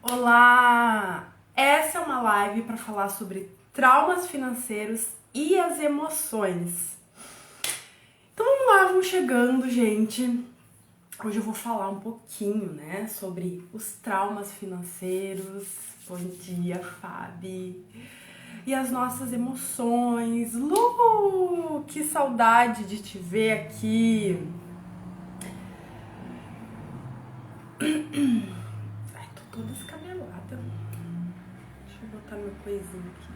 Olá! Essa é uma live para falar sobre traumas financeiros e as emoções. Então vamos lá, vamos chegando, gente. Hoje eu vou falar um pouquinho, né, sobre os traumas financeiros. Bom dia, Fabi. E as nossas emoções. Lu, que saudade de te ver aqui. Ai, tô toda descabelada. Deixa eu botar meu coisinho aqui.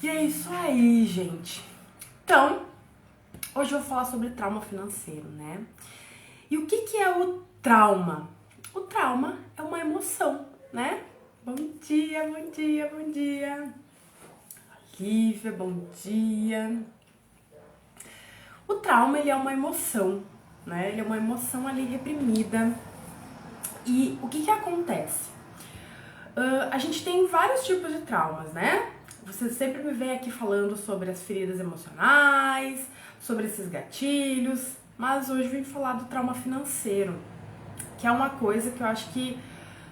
E é isso aí, gente. Então, hoje eu vou falar sobre trauma financeiro, né? E o que é o trauma? O trauma é uma emoção, né? Bom dia, bom dia, bom dia. Lívia, bom dia. O trauma, ele é uma emoção, né? Ele é uma emoção ali reprimida. E o que acontece? A gente tem vários tipos de traumas, né? Você sempre me vem aqui falando sobre as feridas emocionais, sobre esses gatilhos, mas hoje eu vim falar do trauma financeiro, que é uma coisa que eu acho que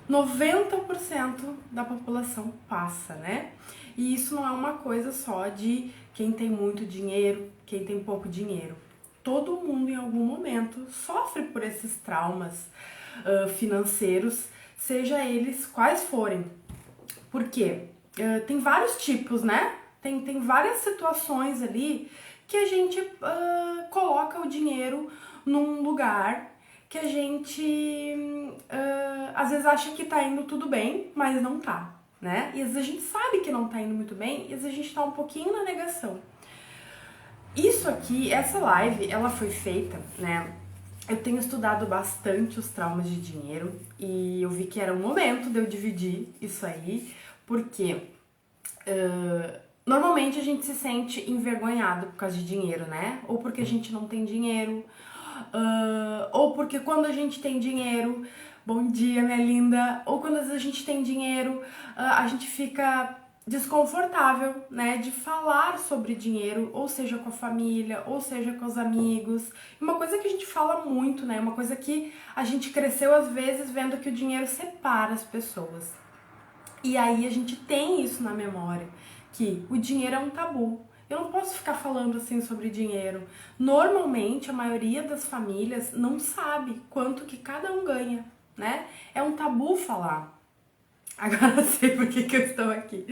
90% da população passa, né? E isso não é uma coisa só de quem tem muito dinheiro, quem tem pouco dinheiro. Todo mundo em algum momento sofre por esses traumas financeiros, seja eles quais forem. Por quê? Tem vários tipos, né? Tem várias situações ali que a gente coloca o dinheiro num lugar que a gente às vezes acha que tá indo tudo bem, mas não tá, né? E às vezes a gente sabe que não tá indo muito bem e às vezes a gente tá um pouquinho na negação. Isso aqui, essa live, ela foi feita, né? Eu tenho estudado bastante os traumas de dinheiro e eu vi que era um momento de eu dividir isso aí, porque normalmente a gente se sente envergonhado por causa de dinheiro, né? Ou porque a gente não tem dinheiro, ou porque quando a gente tem dinheiro, bom dia, minha linda, ou quando a gente tem dinheiro, a gente fica desconfortável, né, de falar sobre dinheiro, ou seja com a família, ou seja com os amigos. Uma coisa que a gente fala muito, né, uma coisa que a gente cresceu às vezes vendo que o dinheiro separa as pessoas. E aí a gente tem isso na memória, que o dinheiro é um tabu. Eu não posso ficar falando assim sobre dinheiro. Normalmente a maioria das famílias não sabe quanto que cada um ganha, né? É um tabu falar. Agora eu sei por que eu estou aqui.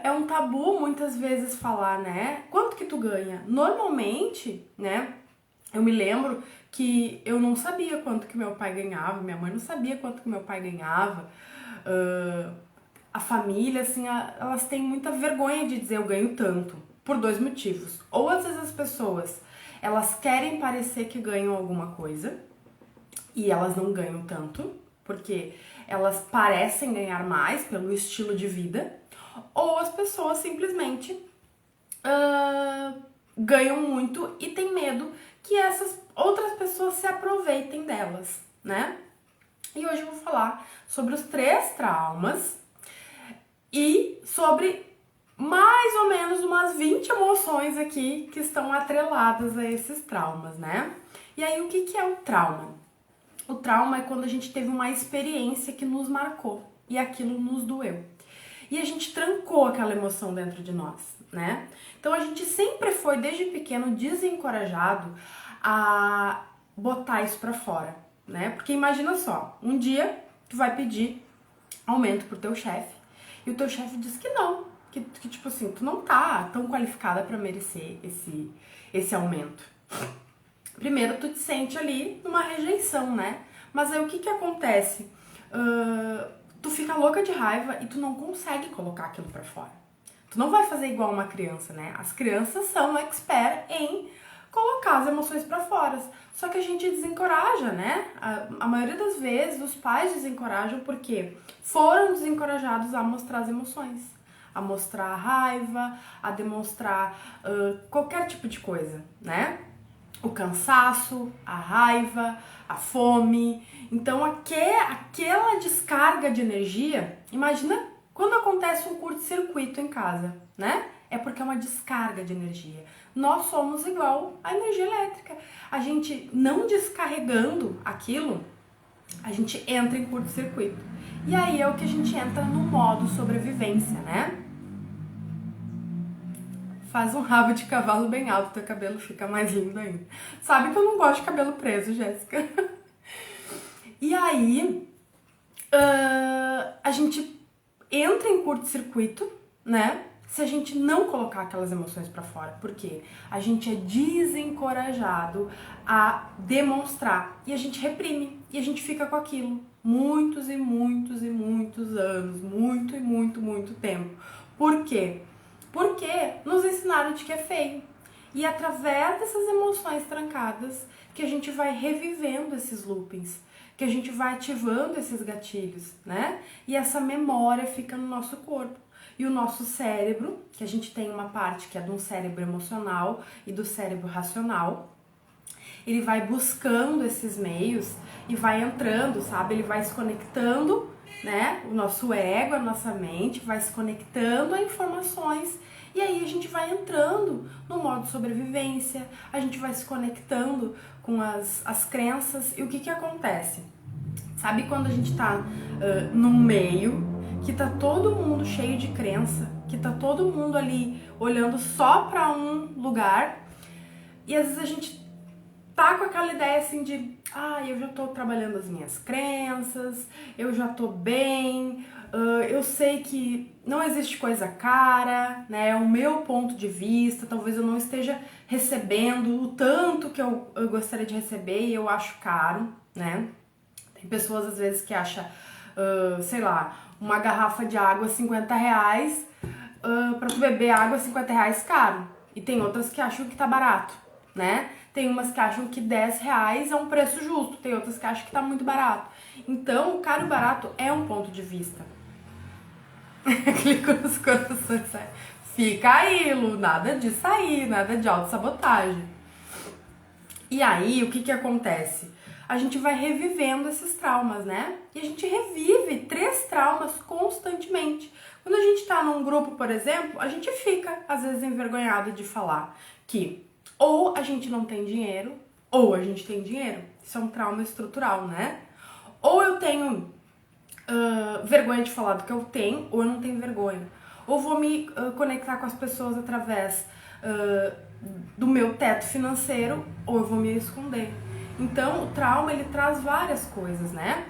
É um tabu muitas vezes falar, né? Quanto que tu ganha? Normalmente, né? Eu me lembro que eu não sabia quanto que meu pai ganhava, minha mãe não sabia quanto que meu pai ganhava. A família, assim, elas têm muita vergonha de dizer eu ganho tanto, por dois motivos. Ou às vezes as pessoas, elas querem parecer que ganham alguma coisa e elas não ganham tanto, porque elas parecem ganhar mais pelo estilo de vida, ou as pessoas simplesmente ganham muito e tem medo que essas outras pessoas se aproveitem delas, né? E hoje eu vou falar sobre os 3 traumas e sobre mais ou menos umas 20 emoções aqui que estão atreladas a esses traumas, né? E aí, o que é o trauma? O trauma é quando a gente teve uma experiência que nos marcou e aquilo nos doeu. E a gente trancou aquela emoção dentro de nós, né? Então a gente sempre foi, desde pequeno, desencorajado a botar isso pra fora, né? Porque imagina só, um dia tu vai pedir aumento pro teu chefe e o teu chefe diz que não, que tipo assim, tu não tá tão qualificada pra merecer esse aumento. Primeiro tu te sente ali numa rejeição, né? Mas aí o que acontece? Tu fica louca de raiva e tu não consegue colocar aquilo pra fora. Tu não vai fazer igual uma criança, né? As crianças são expert em colocar as emoções pra fora. Só que a gente desencoraja, né? A maioria das vezes os pais desencorajam porque foram desencorajados a mostrar as emoções, a mostrar a raiva, a demonstrar qualquer tipo de coisa, né? O cansaço, a raiva, a fome. Então aquela descarga de energia, imagina quando acontece um curto-circuito em casa, né? É porque é uma descarga de energia. Nós somos igual à energia elétrica. A gente não descarregando aquilo, a gente entra em curto-circuito. E aí é o que a gente entra no modo sobrevivência, né? Faz um rabo de cavalo bem alto, teu cabelo fica mais lindo ainda. Sabe que eu não gosto de cabelo preso, Jéssica. E aí, a gente entra em curto-circuito, né? Se a gente não colocar aquelas emoções pra fora, porque a gente é desencorajado a demonstrar e a gente reprime e a gente fica com aquilo muitos e muitos e muitos anos, muito e muito tempo. Por quê? Porque nos ensinaram de que é feio. E é através dessas emoções trancadas que a gente vai revivendo esses loopings, que a gente vai ativando esses gatilhos, né? E essa memória fica no nosso corpo. E o nosso cérebro, que a gente tem uma parte que é do cérebro emocional e do cérebro racional, ele vai buscando esses meios e vai entrando, sabe? Ele vai se conectando, né? O nosso ego, a nossa mente vai se conectando a informações e aí a gente vai entrando no modo sobrevivência, a gente vai se conectando com as crenças e o que acontece? Sabe quando a gente tá num meio que tá todo mundo cheio de crença, que tá todo mundo ali olhando só pra um lugar e às vezes a gente tá com aquela ideia assim de eu já tô trabalhando as minhas crenças, eu já tô bem, eu sei que não existe coisa cara, né? É o meu ponto de vista, talvez eu não esteja recebendo o tanto que eu gostaria de receber e eu acho caro, né? Tem pessoas às vezes que acham, sei lá, uma garrafa de água R$50, pra tu beber água R$50 caro. E tem outras que acham que tá barato, né? Tem umas que acham que R$10 é um preço justo, tem outras que acham que tá muito barato. Então, o caro e barato é um ponto de vista. Clico nos corações, sai. Fica aí, Lu, nada de sair, nada de autossabotagem. E aí, o que acontece? A gente vai revivendo esses traumas, né? E a gente revive 3 traumas constantemente. Quando a gente tá num grupo, por exemplo, a gente fica, às vezes, envergonhado de falar que ou a gente não tem dinheiro, ou a gente tem dinheiro. Isso é um trauma estrutural, né? Ou eu tenho vergonha de falar do que eu tenho, ou eu não tenho vergonha. Ou vou me conectar com as pessoas através do meu teto financeiro, ou eu vou me esconder. Então, o trauma, ele traz várias coisas, né?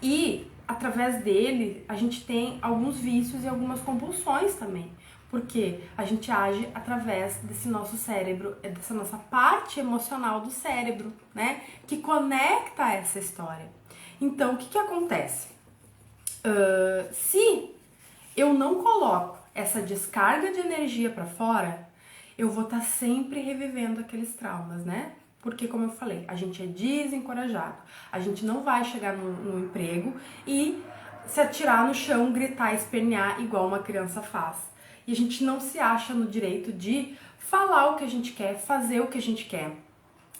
E, através dele, a gente tem alguns vícios e algumas compulsões também. Porque a gente age através desse nosso cérebro, dessa nossa parte emocional do cérebro, né? Que conecta essa história. Então, o que acontece? Se eu não coloco essa descarga de energia pra fora, eu vou estar sempre revivendo aqueles traumas, né? Porque, como eu falei, a gente é desencorajado. A gente não vai chegar no emprego e se atirar no chão, gritar, espernear igual uma criança faz. E a gente não se acha no direito de falar o que a gente quer, fazer o que a gente quer,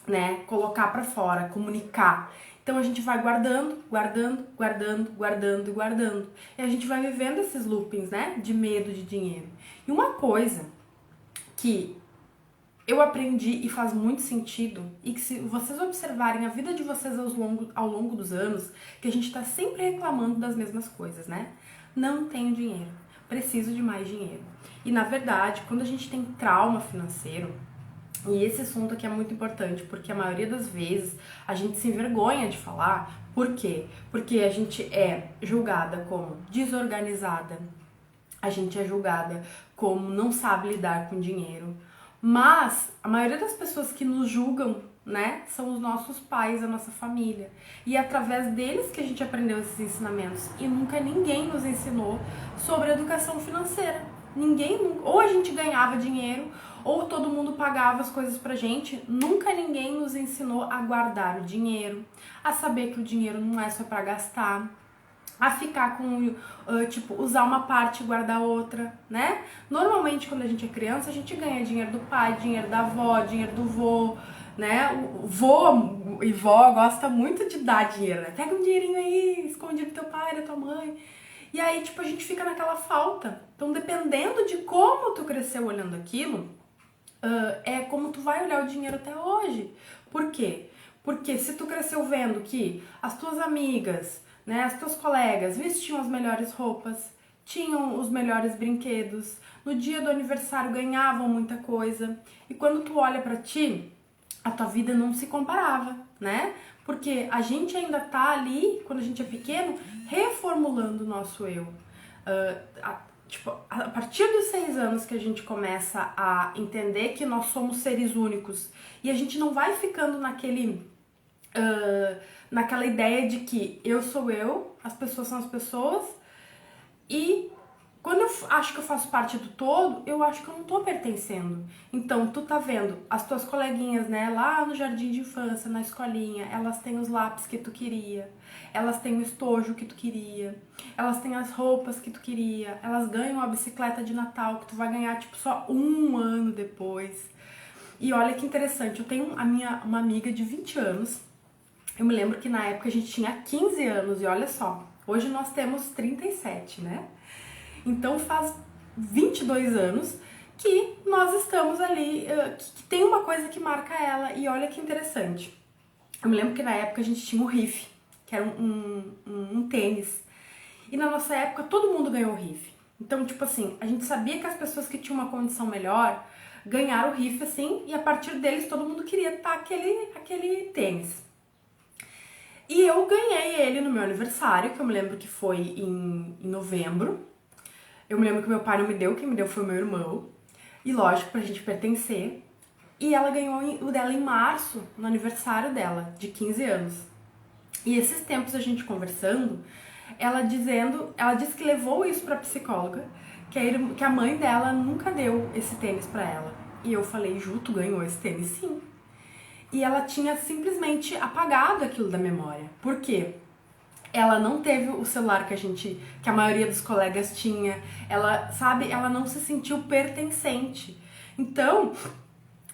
né? Colocar pra fora, comunicar. Então a gente vai guardando. E a gente vai vivendo esses loopings, né? De medo de dinheiro. E uma coisa que eu aprendi e faz muito sentido, e que se vocês observarem a vida de vocês ao longo dos anos, que a gente tá sempre reclamando das mesmas coisas, né? Não tenho dinheiro, preciso de mais dinheiro. E na verdade, quando a gente tem trauma financeiro, e esse assunto aqui é muito importante, porque a maioria das vezes a gente se envergonha de falar. Por quê? Porque a gente é julgada como desorganizada, a gente é julgada como não sabe lidar com dinheiro. Mas a maioria das pessoas que nos julgam, né, são os nossos pais, a nossa família. E é através deles que a gente aprendeu esses ensinamentos. E nunca ninguém nos ensinou sobre educação financeira. Ninguém, ou a gente ganhava dinheiro, ou todo mundo pagava as coisas pra gente. Nunca ninguém nos ensinou a guardar o dinheiro, a saber que o dinheiro não é só pra gastar, a ficar com, usar uma parte e guardar outra, né? Normalmente, quando a gente é criança, a gente ganha dinheiro do pai, dinheiro da avó, dinheiro do vô, né? O vô e vó gosta muito de dar dinheiro, né? Pega um dinheirinho aí, escondido do teu pai, da tua mãe. E aí, a gente fica naquela falta. Então, dependendo de como tu cresceu olhando aquilo, é como tu vai olhar o dinheiro até hoje. Por quê? Porque se tu cresceu vendo que as tuas amigas, né, as tuas colegas vestiam as melhores roupas, tinham os melhores brinquedos, no dia do aniversário ganhavam muita coisa, e quando tu olha pra ti, a tua vida não se comparava, né? Porque a gente ainda tá ali, quando a gente é pequeno, reformulando o nosso eu. A partir dos 6 anos que a gente começa a entender que nós somos seres únicos e a gente não vai ficando naquela ideia de que eu sou eu, as pessoas são as pessoas, e quando eu acho que eu faço parte do todo, eu acho que eu não tô pertencendo. Então, tu tá vendo as tuas coleguinhas, né, lá no jardim de infância, na escolinha, elas têm os lápis que tu queria, elas têm o estojo que tu queria, elas têm as roupas que tu queria, elas ganham a bicicleta de Natal que tu vai ganhar, tipo, só um ano depois. E olha que interessante, eu tenho uma amiga de 20 anos, eu me lembro que na época a gente tinha 15 anos, e olha só, hoje nós temos 37, né? Então faz 22 anos que nós estamos ali, que tem uma coisa que marca ela, e olha que interessante. Eu me lembro que na época a gente tinha o Riff, que era um tênis, e na nossa época todo mundo ganhou o Riff. Então, tipo assim, a gente sabia que as pessoas que tinham uma condição melhor ganharam o Riff, assim, e a partir deles todo mundo queria estar aquele tênis. E eu ganhei ele no meu aniversário, que eu me lembro que foi em novembro. Eu me lembro que meu pai não me deu, quem me deu foi o meu irmão. E lógico, pra gente pertencer. E ela ganhou o dela em março, no aniversário dela, de 15 anos. E esses tempos a gente conversando, ela disse que levou isso pra psicóloga, que a mãe dela nunca deu esse tênis pra ela. E eu falei, Ju, tu ganhou esse tênis sim. E ela tinha simplesmente apagado aquilo da memória. Por quê? Ela não teve o celular que a maioria dos colegas tinha. Ela, sabe, ela não se sentiu pertencente. Então,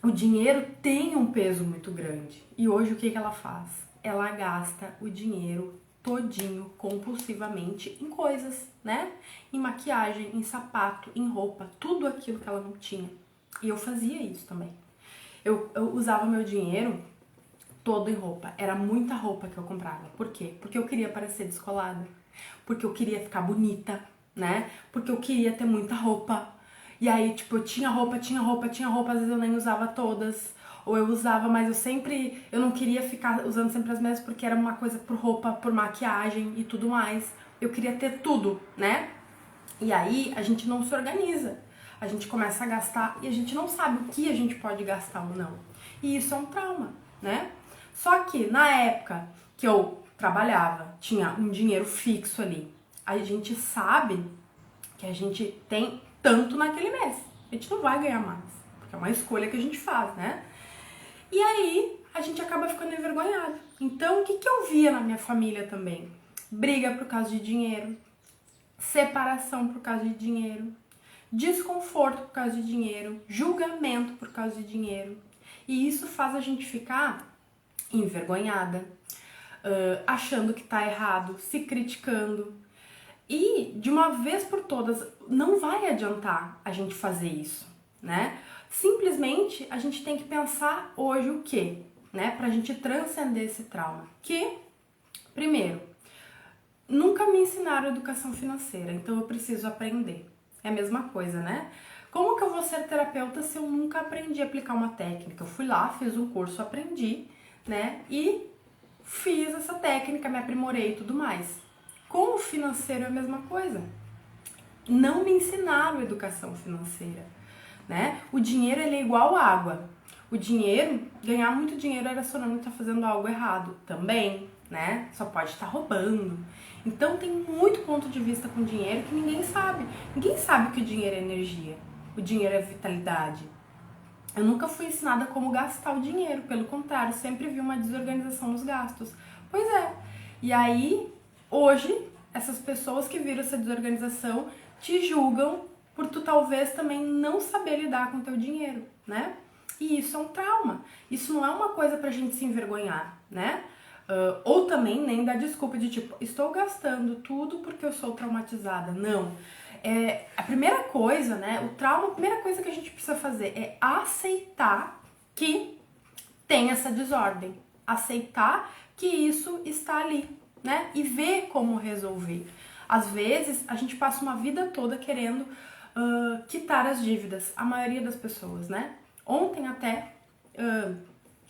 o dinheiro tem um peso muito grande. E hoje o que ela faz? Ela gasta o dinheiro todinho, compulsivamente, em coisas, né? Em maquiagem, em sapato, em roupa, tudo aquilo que ela não tinha. E eu fazia isso também. Eu usava meu dinheiro todo em roupa. Era muita roupa que eu comprava. Por quê? Porque eu queria parecer descolada. Porque eu queria ficar bonita, né? Porque eu queria ter muita roupa. E aí, tipo, eu tinha roupa, às vezes eu nem usava todas. Ou eu usava, mas eu não queria ficar usando sempre as mesmas porque era uma coisa por roupa, por maquiagem e tudo mais. Eu queria ter tudo, né? E aí a gente não se organiza. A gente começa a gastar e a gente não sabe o que a gente pode gastar ou não. E isso é um trauma, né? Só que na época que eu trabalhava, tinha um dinheiro fixo ali. A gente sabe que a gente tem tanto naquele mês. A gente não vai ganhar mais, porque é uma escolha que a gente faz, né? E aí a gente acaba ficando envergonhado. Então, o que eu via na minha família também? Briga por causa de dinheiro, separação por causa de dinheiro, desconforto por causa de dinheiro, julgamento por causa de dinheiro. E isso faz a gente ficar envergonhada, achando que tá errado, se criticando. E de uma vez por todas, não vai adiantar a gente fazer isso, né? Simplesmente a gente tem que pensar hoje o quê, né? Pra gente transcender esse trauma. Que, primeiro, nunca me ensinaram educação financeira, então eu preciso aprender. É a mesma coisa, né? Como que eu vou ser terapeuta se eu nunca aprendi a aplicar uma técnica? Eu fui lá, fiz um curso, aprendi, né? E fiz essa técnica, me aprimorei e tudo mais. Com o financeiro é a mesma coisa. Não me ensinaram educação financeira, né? O dinheiro, ele é igual água. O dinheiro, ganhar muito dinheiro era sinônimo de estar fazendo algo errado também, né? Só pode estar roubando. Então tem muito ponto de vista com dinheiro que ninguém sabe. Ninguém sabe que o dinheiro é energia. O dinheiro é vitalidade. Eu nunca fui ensinada como gastar o dinheiro, pelo contrário, sempre vi uma desorganização nos gastos. Pois é. E aí, hoje, essas pessoas que viram essa desorganização te julgam por tu talvez também não saber lidar com o teu dinheiro, né? E isso é um trauma. Isso não é uma coisa pra gente se envergonhar, né? Ou também nem dar desculpa de tipo, estou gastando tudo porque eu sou traumatizada. Não. A primeira coisa, né? O trauma, a primeira coisa que a gente precisa fazer é aceitar que tem essa desordem, aceitar que isso está ali, né? E ver como resolver. Às vezes, a gente passa uma vida toda querendo quitar as dívidas, a maioria das pessoas, né? Ontem até,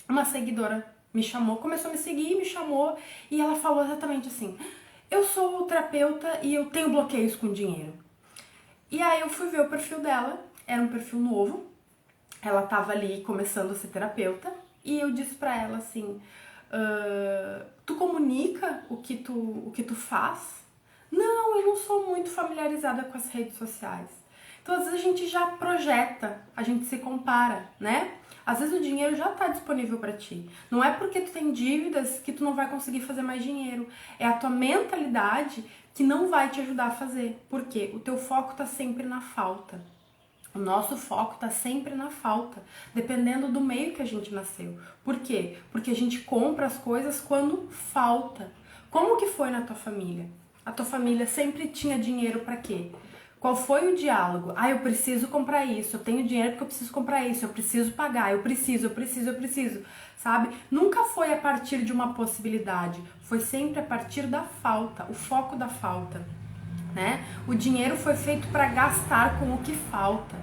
uma seguidora me chamou, começou a me seguir, me chamou, e ela falou exatamente assim: eu sou terapeuta e eu tenho bloqueios com dinheiro. E aí eu fui ver o perfil dela, era um perfil novo, ela tava ali começando a ser terapeuta, e eu disse pra ela assim: tu comunica o que tu faz? Não, eu não sou muito familiarizada com as redes sociais. Então, às vezes a gente já projeta, a gente se compara, né? Às vezes o dinheiro já está disponível para ti. Não é porque tu tem dívidas que tu não vai conseguir fazer mais dinheiro. É a tua mentalidade que não vai te ajudar a fazer. Por quê? O teu foco está sempre na falta. O nosso foco está sempre na falta, dependendo do meio que a gente nasceu. Por quê? Porque a gente compra as coisas quando falta. Como que foi na tua família? A tua família sempre tinha dinheiro para quê? Qual foi o diálogo? Ah, eu preciso comprar isso, eu tenho dinheiro porque eu preciso comprar isso, eu preciso pagar, eu preciso, sabe? Nunca foi a partir de uma possibilidade, foi sempre a partir da falta, o foco da falta. Né? O dinheiro foi feito para gastar com o que falta.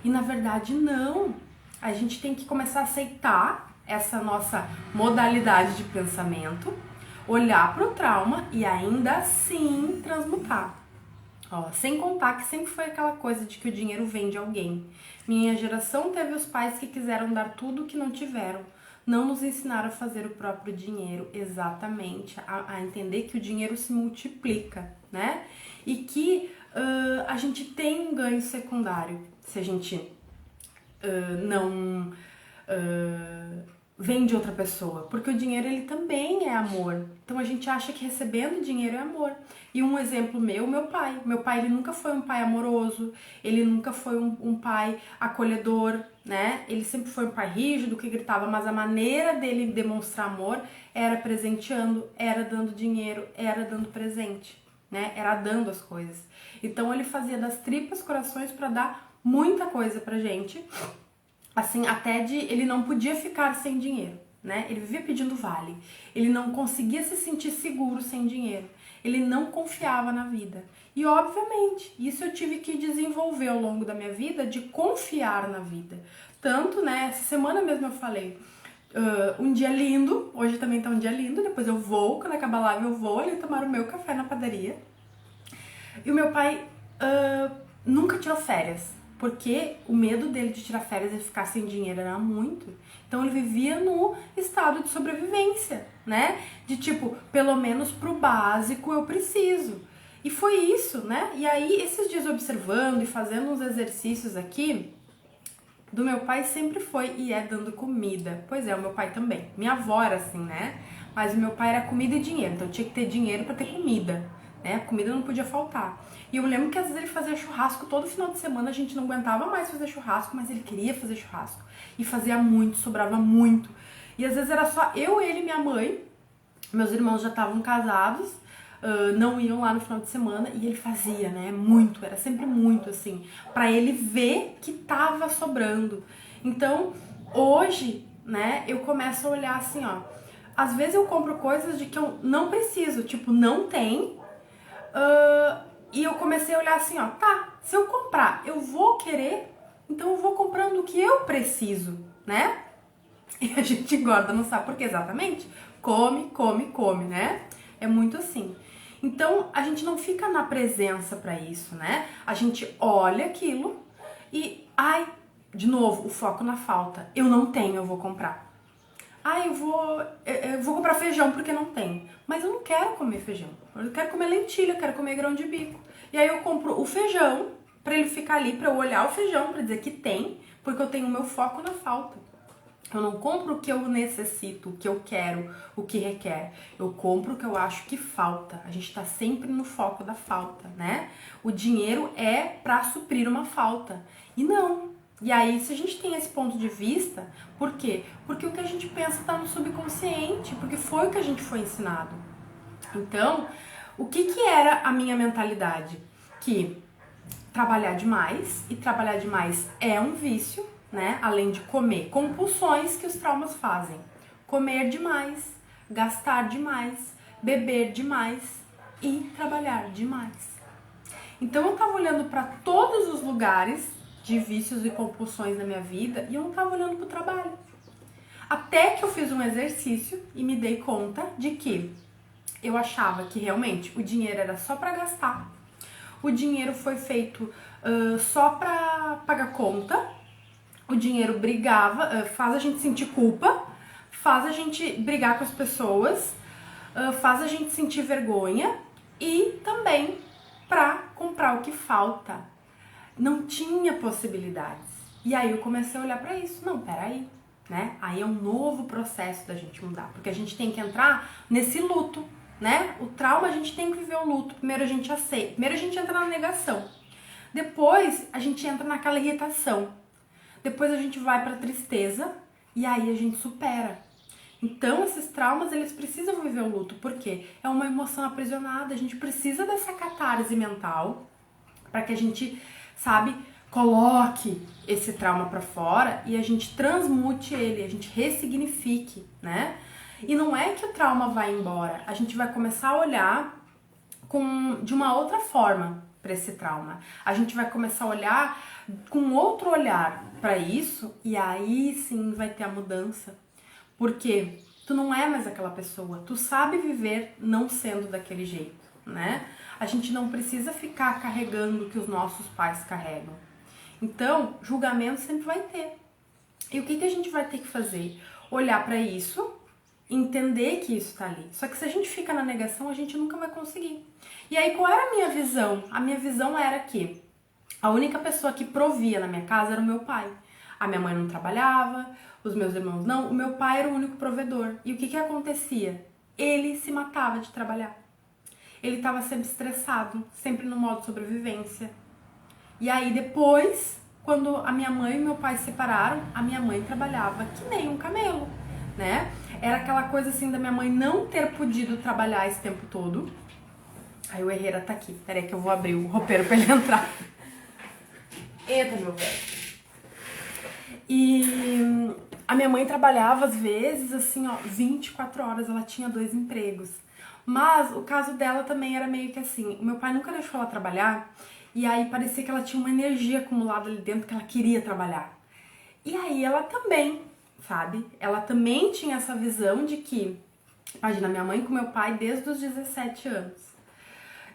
E na verdade não. A gente tem que começar a aceitar essa nossa modalidade de pensamento, olhar para o trauma e ainda assim transmutar. Ó, sem contar que sempre foi aquela coisa de que o dinheiro vem de alguém. Minha geração teve os pais que quiseram dar tudo que não tiveram. Não nos ensinaram a fazer o próprio dinheiro, exatamente, a entender que o dinheiro se multiplica, né? E que a gente tem um ganho secundário se a gente não vem de outra pessoa, porque o dinheiro ele também é amor. Então a gente acha que recebendo dinheiro é amor. E um exemplo meu pai. Meu pai ele nunca foi um pai amoroso, ele nunca foi um pai acolhedor, né? Ele sempre foi um pai rígido que gritava, mas a maneira dele demonstrar amor era presenteando, era dando dinheiro, era dando presente, né? Era dando as coisas. Então ele fazia das tripas corações para dar muita coisa pra gente. Assim, até de ele não podia ficar sem dinheiro, né? Ele vivia pedindo vale. Ele não conseguia se sentir seguro sem dinheiro. Ele não confiava na vida. E, obviamente, isso eu tive que desenvolver ao longo da minha vida, de confiar na vida. Tanto, né, essa semana mesmo eu falei, um dia lindo, hoje também tá um dia lindo, depois eu vou, quando acabar a live eu vou ali tomar o meu café na padaria. E o meu pai nunca tirou férias, porque o medo dele de tirar férias e ficar sem dinheiro era muito. Então ele vivia no estado de sobrevivência, né? De tipo, pelo menos pro básico eu preciso. E foi isso, né? E aí, esses dias observando e fazendo uns exercícios aqui, do meu pai sempre foi e é dando comida. Pois é, o meu pai também. Minha avó era assim, né? Mas o meu pai era comida e dinheiro, então tinha que ter dinheiro pra ter comida, né? Comida não podia faltar. E eu lembro que às vezes ele fazia churrasco todo final de semana, a gente não aguentava mais fazer churrasco, mas ele queria fazer churrasco. E fazia muito, sobrava muito. E às vezes era só eu, ele e minha mãe. Meus irmãos já estavam casados, não iam lá no final de semana, e ele fazia, né? Muito, era sempre muito, assim, pra ele ver que tava sobrando. Então, hoje, né, eu começo a olhar assim, ó. Às vezes eu compro coisas de que eu não preciso, tipo, não tem. E eu comecei a olhar assim, ó, tá, se eu comprar, eu vou querer, então eu vou comprando o que eu preciso, né? E a gente engorda, não sabe por quê exatamente? Come, come, come, né? É muito assim. Então, a gente não fica na presença pra isso, né? A gente olha aquilo e, ai, de novo, o foco na falta. Eu não tenho, eu vou comprar. Ah, eu vou comprar feijão porque não tem. Mas eu não quero comer feijão. Eu quero comer lentilha, eu quero comer grão de bico. E aí eu compro o feijão pra ele ficar ali, pra eu olhar o feijão, pra dizer que tem, porque eu tenho o meu foco na falta. Eu não compro o que eu necessito, o que eu quero, o que requer. Eu compro o que eu acho que falta. A gente tá sempre no foco da falta, né? O dinheiro é pra suprir uma falta. E não. E aí, se a gente tem esse ponto de vista, por quê? Porque o que a gente pensa tá no subconsciente, porque foi o que a gente foi ensinado. Então, o que era a minha mentalidade? Que trabalhar demais, e trabalhar demais é um vício, né? Além de comer, compulsões que os traumas fazem. comer demais, gastar demais, beber demais e trabalhar demais. Então eu tava olhando para todos os lugares de vícios e compulsões na minha vida e eu não tava olhando pro trabalho. Até que eu fiz um exercício e me dei conta de que eu achava que realmente o dinheiro era só para gastar. O dinheiro foi feito só para pagar conta. O dinheiro faz a gente sentir culpa, faz a gente brigar com as pessoas, faz a gente sentir vergonha e também para comprar o que falta. Não tinha possibilidades. E aí eu comecei a olhar para isso. Não, peraí, né? Aí é um novo processo da gente mudar, porque a gente tem que entrar nesse luto, né? O trauma, a gente tem que viver o luto. Primeiro a gente aceita, primeiro a gente entra na negação. Depois a gente entra naquela irritação. Depois a gente vai pra tristeza e aí a gente supera. Então esses traumas, eles precisam viver o luto, porque é uma emoção aprisionada, a gente precisa dessa catarse mental para que a gente, sabe, coloque esse trauma pra fora e a gente transmute ele, a gente ressignifique, né? E não é que o trauma vai embora, a gente vai começar a olhar de uma outra forma para esse trauma. A gente vai começar a olhar com outro olhar para isso e aí sim vai ter a mudança. Porque tu não é mais aquela pessoa, tu sabe viver não sendo daquele jeito, né? A gente não precisa ficar carregando o que os nossos pais carregam. Então, julgamento sempre vai ter. E o que a gente vai ter que fazer? Olhar para isso, entender que isso tá ali. Só que se a gente fica na negação, a gente nunca vai conseguir. E aí, qual era a minha visão? A minha visão era que a única pessoa que provia na minha casa era o meu pai. A minha mãe não trabalhava, os meus irmãos não, o meu pai era o único provedor. E o que acontecia? Ele se matava de trabalhar. Ele estava sempre estressado, sempre no modo sobrevivência. E aí depois, quando a minha mãe e meu pai se separaram, a minha mãe trabalhava que nem um camelo, né? Era aquela coisa assim da minha mãe não ter podido trabalhar esse tempo todo. Aí o Herrera tá aqui, peraí que eu vou abrir o roupeiro pra ele entrar. Entra, meu velho. E a minha mãe trabalhava às vezes assim, ó, 24 horas, ela tinha 2 empregos. Mas o caso dela também era meio que assim, o meu pai nunca deixou ela trabalhar e aí parecia que ela tinha uma energia acumulada ali dentro que ela queria trabalhar. E aí ela também, sabe? Ela também tinha essa visão de que, imagina, minha mãe com meu pai desde os 17 anos.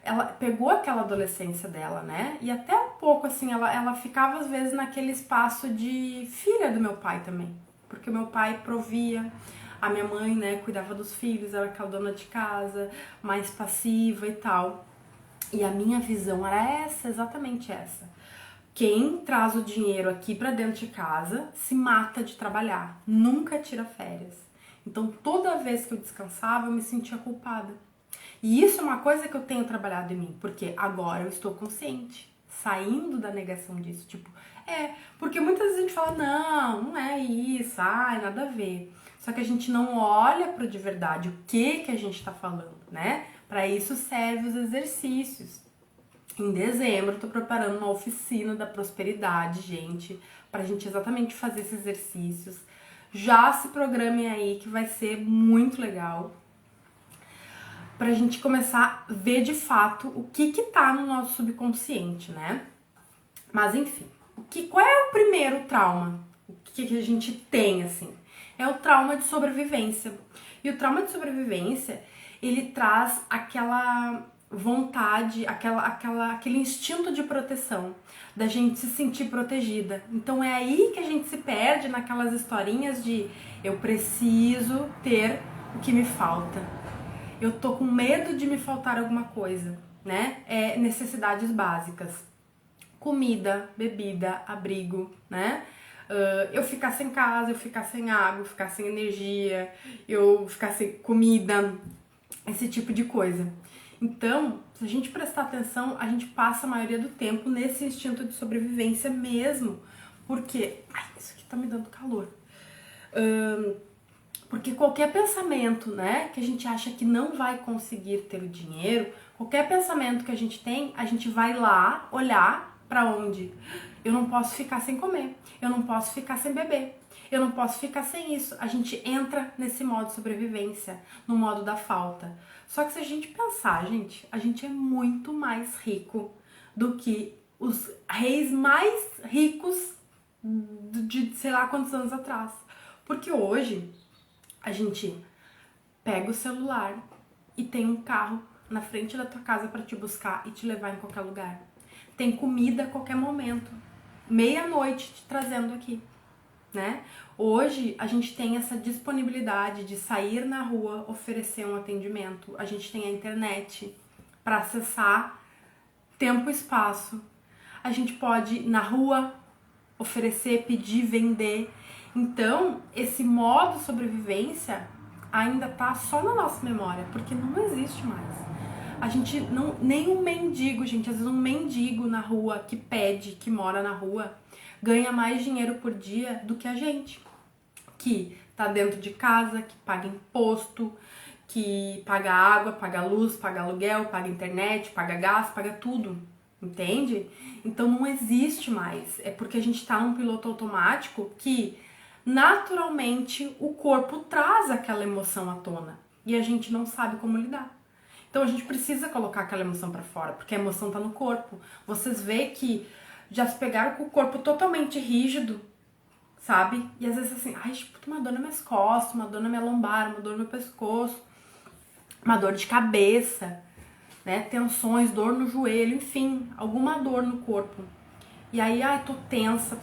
Ela pegou aquela adolescência dela, né? E até um pouco, assim, ela ficava às vezes naquele espaço de filha do meu pai também. Porque o meu pai provia, a minha mãe, né, cuidava dos filhos, era aquela dona de casa, mais passiva e tal. E a minha visão era essa, exatamente essa. Quem traz o dinheiro aqui pra dentro de casa se mata de trabalhar, nunca tira férias. Então toda vez que eu descansava eu me sentia culpada. E isso é uma coisa que eu tenho trabalhado em mim, porque agora eu estou consciente, saindo da negação disso, tipo, porque muitas vezes a gente fala, não é isso, ai, nada a ver. Só que a gente não olha pro de verdade o que a gente tá falando, né? Para isso servem os exercícios. Em dezembro eu tô preparando uma oficina da prosperidade, gente, pra gente exatamente fazer esses exercícios. Já se programem aí que vai ser muito legal. Pra gente começar a ver de fato o que tá no nosso subconsciente, né? Mas enfim, qual é o primeiro trauma? O que a gente tem, assim? É o trauma de sobrevivência. E o trauma de sobrevivência, ele traz aquela vontade, aquele instinto de proteção, da gente se sentir protegida. Então é aí que a gente se perde naquelas historinhas de eu preciso ter o que me falta. Eu tô com medo de me faltar alguma coisa, né? É necessidades básicas. Comida, bebida, abrigo, né? Eu ficar sem casa, eu ficar sem água, eu ficar sem energia, eu ficar sem comida, esse tipo de coisa. Então, se a gente prestar atenção, a gente passa a maioria do tempo nesse instinto de sobrevivência mesmo. Porque... Ai, isso aqui tá me dando calor. Porque qualquer pensamento, né, que a gente acha que não vai conseguir ter o dinheiro, qualquer pensamento que a gente tem, a gente vai lá olhar pra onde? Eu não posso ficar sem comer, eu não posso ficar sem beber, eu não posso ficar sem isso. A gente entra nesse modo de sobrevivência, no modo da falta. Só que se a gente pensar, gente, a gente é muito mais rico do que os reis mais ricos de sei lá quantos anos atrás. Porque hoje a gente pega o celular e tem um carro na frente da tua casa para te buscar e te levar em qualquer lugar. Tem comida a qualquer momento, meia-noite te trazendo aqui, né? Hoje a gente tem essa disponibilidade de sair na rua, oferecer um atendimento. A gente tem a internet para acessar tempo e espaço. A gente pode ir na rua oferecer, pedir, vender. Então, esse modo sobrevivência ainda tá só na nossa memória, porque não existe mais. A gente não, nem um mendigo, gente, às vezes um mendigo na rua que pede, que mora na rua, ganha mais dinheiro por dia do que a gente, que tá dentro de casa, que paga imposto, que paga água, paga luz, paga aluguel, paga internet, paga gás, paga tudo, entende? Então não existe mais, é porque a gente tá num piloto automático que naturalmente o corpo traz aquela emoção à tona e a gente não sabe como lidar. Então a gente precisa colocar aquela emoção pra fora, porque a emoção tá no corpo. Vocês veem que já se pegaram com o corpo totalmente rígido, sabe? E às vezes assim, ai, tipo, uma dor nas minhas costas, uma dor na minha lombar, uma dor no meu pescoço, uma dor de cabeça, né? Tensões, dor no joelho, enfim, alguma dor no corpo. E aí, ai, tô tensa.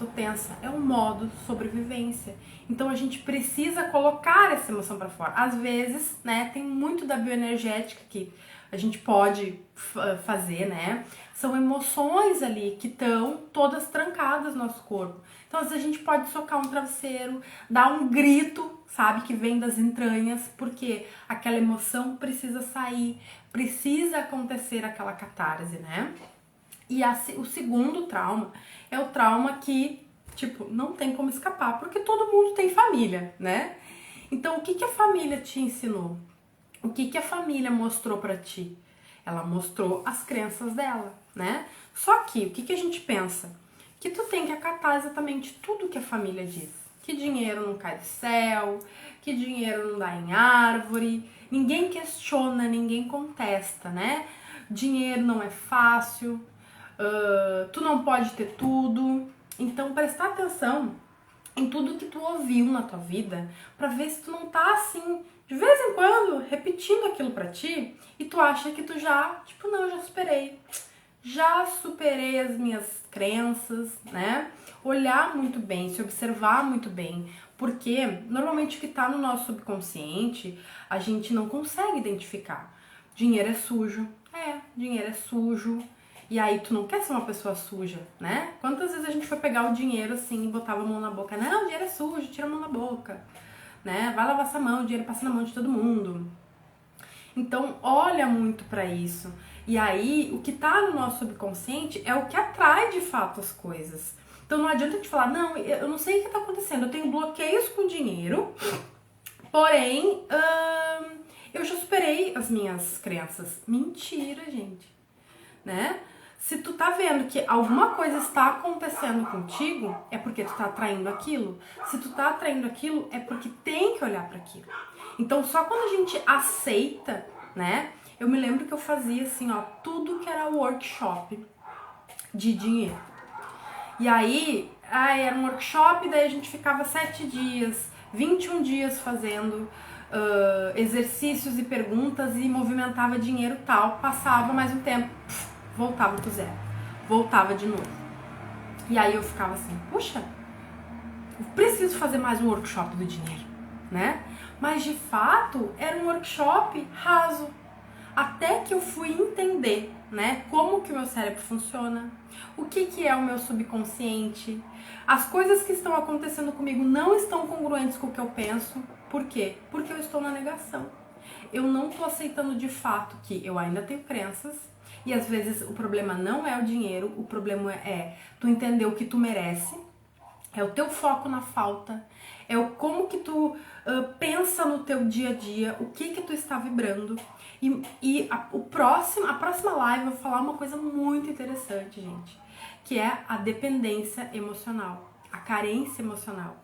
É um modo de sobrevivência. Então a gente precisa colocar essa emoção pra fora. Às vezes, né, tem muito da bioenergética que a gente pode fazer, né? São emoções ali que estão todas trancadas no nosso corpo. Então, às vezes a gente pode socar um travesseiro, dar um grito, sabe, que vem das entranhas, porque aquela emoção precisa sair, precisa acontecer aquela catarse, né? E o segundo trauma é o trauma que, tipo, não tem como escapar, porque todo mundo tem família, né? Então, o que que a família te ensinou? O que que a família mostrou pra ti? Ela mostrou as crenças dela, né? Só que, o que que a gente pensa? Que tu tem que acatar exatamente tudo que a família diz. Que dinheiro não cai do céu, que dinheiro não dá em árvore, ninguém questiona, ninguém contesta, né? Dinheiro não é fácil, tu não pode ter tudo. Então prestar atenção em tudo que tu ouviu na tua vida pra ver se tu não tá assim, de vez em quando, repetindo aquilo pra ti e tu acha que tu já, tipo, não, já superei as minhas crenças, né? Olhar muito bem, se observar muito bem, porque normalmente o que tá no nosso subconsciente a gente não consegue identificar. Dinheiro é sujo. E aí tu não quer ser uma pessoa suja, né? Quantas vezes a gente foi pegar o dinheiro assim e botava a mão na boca? Não, o dinheiro é sujo, tira a mão da boca, né? Vai lavar essa mão, o dinheiro passa na mão de todo mundo. Então olha muito pra isso. E aí o que tá no nosso subconsciente é o que atrai de fato as coisas. Então não adianta te falar, não, eu não sei o que tá acontecendo, eu tenho bloqueios com dinheiro, porém eu já superei as minhas crenças. Mentira, gente, né? Se tu tá vendo que alguma coisa está acontecendo contigo, é porque tu tá atraindo aquilo. Se tu tá atraindo aquilo, é porque tem que olhar para aquilo. Então, só quando a gente aceita, né? Eu me lembro que eu fazia assim, ó, tudo que era workshop de dinheiro. E aí, era um workshop, daí a gente ficava 7 dias, 21 dias fazendo exercícios e perguntas e movimentava dinheiro tal. Passava mais um tempo, voltava pro zero, voltava de novo. E aí eu ficava assim, puxa, eu preciso fazer mais um workshop do dinheiro, né? Mas de fato era um workshop raso, até que eu fui entender, né, como que o meu cérebro funciona, o que que é o meu subconsciente, as coisas que estão acontecendo comigo não estão congruentes com o que eu penso. Por quê? Porque eu estou na negação. Eu não estou aceitando de fato que eu ainda tenho crenças. E às vezes o problema não é o dinheiro, o problema é tu entender o que tu merece, é o teu foco na falta, é o como que tu pensa no teu dia a dia, o que que tu está vibrando. E a próxima live eu vou falar uma coisa muito interessante, gente, que é a dependência emocional, a carência emocional,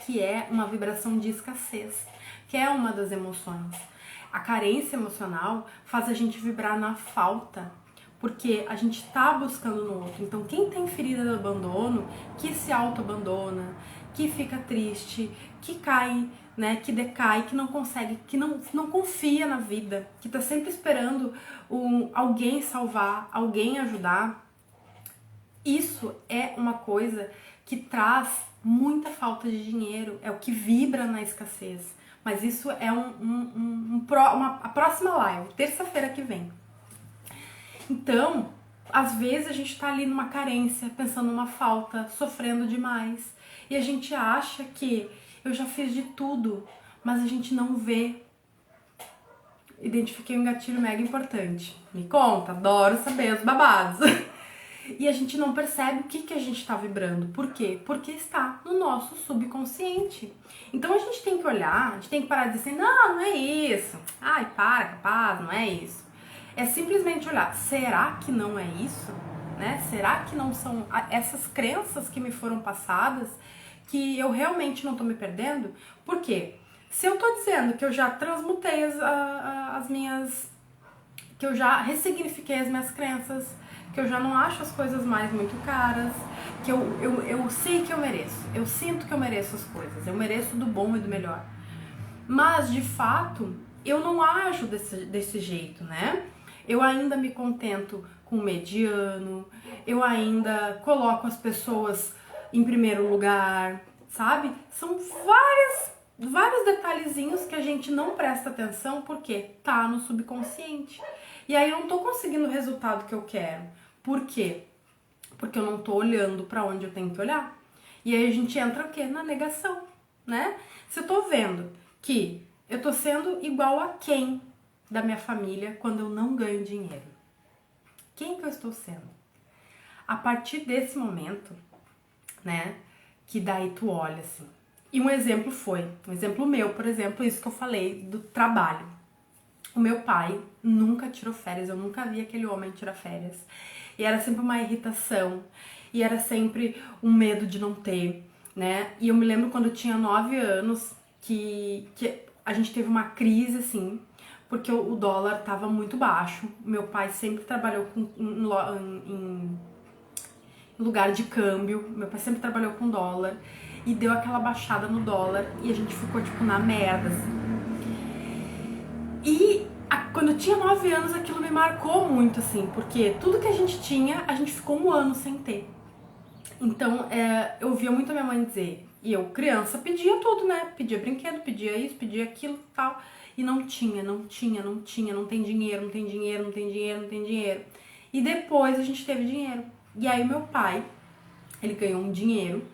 que é uma vibração de escassez, que é uma das emoções. A carência emocional faz a gente vibrar na falta, porque a gente tá buscando no outro. Então, quem tem ferida do abandono, que se auto-abandona, que fica triste, que cai, né, que decai, que não consegue, que não confia na vida, que tá sempre esperando alguém salvar, alguém ajudar, isso é uma coisa que traz muita falta de dinheiro, é o que vibra na escassez. Mas isso é a próxima live, terça-feira que vem. Então, às vezes a gente tá ali numa carência, pensando numa falta, sofrendo demais. E a gente acha que eu já fiz de tudo, mas a gente não vê. Identifiquei um gatilho mega importante. Me conta, adoro saber os babados. E a gente não percebe o que a gente está vibrando. Por quê? Porque está no nosso subconsciente. Então a gente tem que olhar, a gente tem que parar de dizer assim, não é isso. Ai, para, capaz, não é isso. É simplesmente olhar, será que não é isso? Né? Será que não são essas crenças que me foram passadas que eu realmente não tô me perdendo? Por quê? Se eu tô dizendo que eu já transmutei as minhas... que eu já ressignifiquei as minhas crenças, que eu já não acho as coisas mais muito caras, que eu sei que eu mereço, eu sinto que eu mereço as coisas, eu mereço do bom e do melhor. Mas, de fato, eu não ajo desse jeito, né? Eu ainda me contento com o mediano, eu ainda coloco as pessoas em primeiro lugar, sabe? São vários detalhezinhos que a gente não presta atenção porque tá no subconsciente. E aí eu não tô conseguindo o resultado que eu quero. Por quê? Porque eu não tô olhando pra onde eu tenho que olhar. E aí a gente entra o quê? Na negação, né? Se eu tô vendo que eu tô sendo igual a quem da minha família quando eu não ganho dinheiro. Quem que eu estou sendo? A partir desse momento, né, que daí tu olha assim. E um exemplo meu, por exemplo, isso que eu falei do trabalho. O meu pai nunca tirou férias, eu nunca vi aquele homem tirar férias. E era sempre uma irritação, e era sempre um medo de não ter, né? E eu me lembro quando eu tinha 9 anos que a gente teve uma crise, assim, porque o dólar tava muito baixo. Meu pai sempre trabalhou em lugar de câmbio, meu pai sempre trabalhou com dólar, e deu aquela baixada no dólar, e a gente ficou, tipo, na merda, assim. E quando eu tinha 9 anos, aquilo me marcou muito, assim, porque tudo que a gente tinha, a gente ficou um ano sem ter. Então, eu ouvia muito a minha mãe dizer, e eu, criança, pedia tudo, né? Pedia brinquedo, pedia isso, pedia aquilo, tal. E não tinha, não tem dinheiro, não tem dinheiro, não tem dinheiro, não tem dinheiro. E depois a gente teve dinheiro. E aí meu pai, ele ganhou um dinheiro,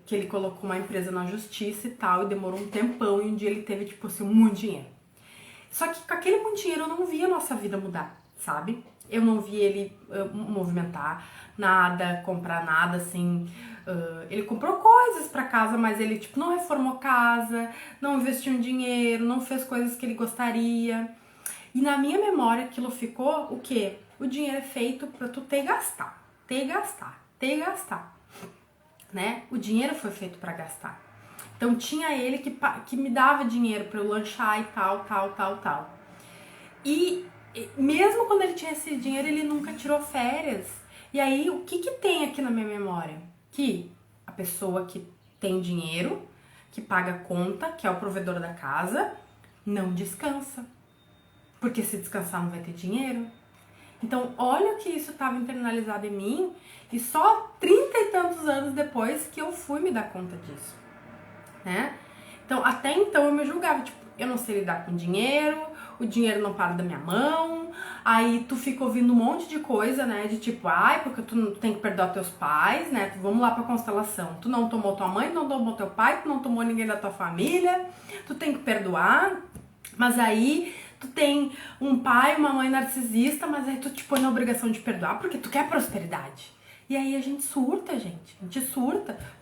que ele colocou uma empresa na justiça e tal, e demorou um tempão, e um dia ele teve, tipo assim, muito dinheiro. Só que com aquele muito dinheiro eu não via a nossa vida mudar, sabe? Eu não via ele movimentar nada, comprar nada, assim. Ele comprou coisas pra casa, mas ele, tipo, não reformou casa, não investiu em dinheiro, não fez coisas que ele gostaria. E na minha memória aquilo ficou o quê? O dinheiro é feito pra tu ter e gastar, ter e gastar, ter e gastar, né? O dinheiro foi feito pra gastar. Então tinha ele que me dava dinheiro pra eu lanchar e tal. E mesmo quando ele tinha esse dinheiro, ele nunca tirou férias. E aí, o que tem aqui na minha memória? Que a pessoa que tem dinheiro, que paga a conta, que é o provedor da casa, não descansa. Porque se descansar não vai ter dinheiro. Então, olha que isso estava internalizado em mim e só 30 e tantos anos depois que eu fui me dar conta disso, né? Então, até então eu me julgava, tipo, eu não sei lidar com dinheiro, o dinheiro não para da minha mão, aí tu fica ouvindo um monte de coisa, né, de tipo, ai, porque tu tem que perdoar teus pais, né, vamos lá pra constelação, tu não tomou tua mãe, tu não tomou teu pai, tu não tomou ninguém da tua família, tu tem que perdoar, mas aí tu tem um pai, uma mãe narcisista, mas aí tu te põe na obrigação de perdoar porque tu quer prosperidade. E aí a gente surta,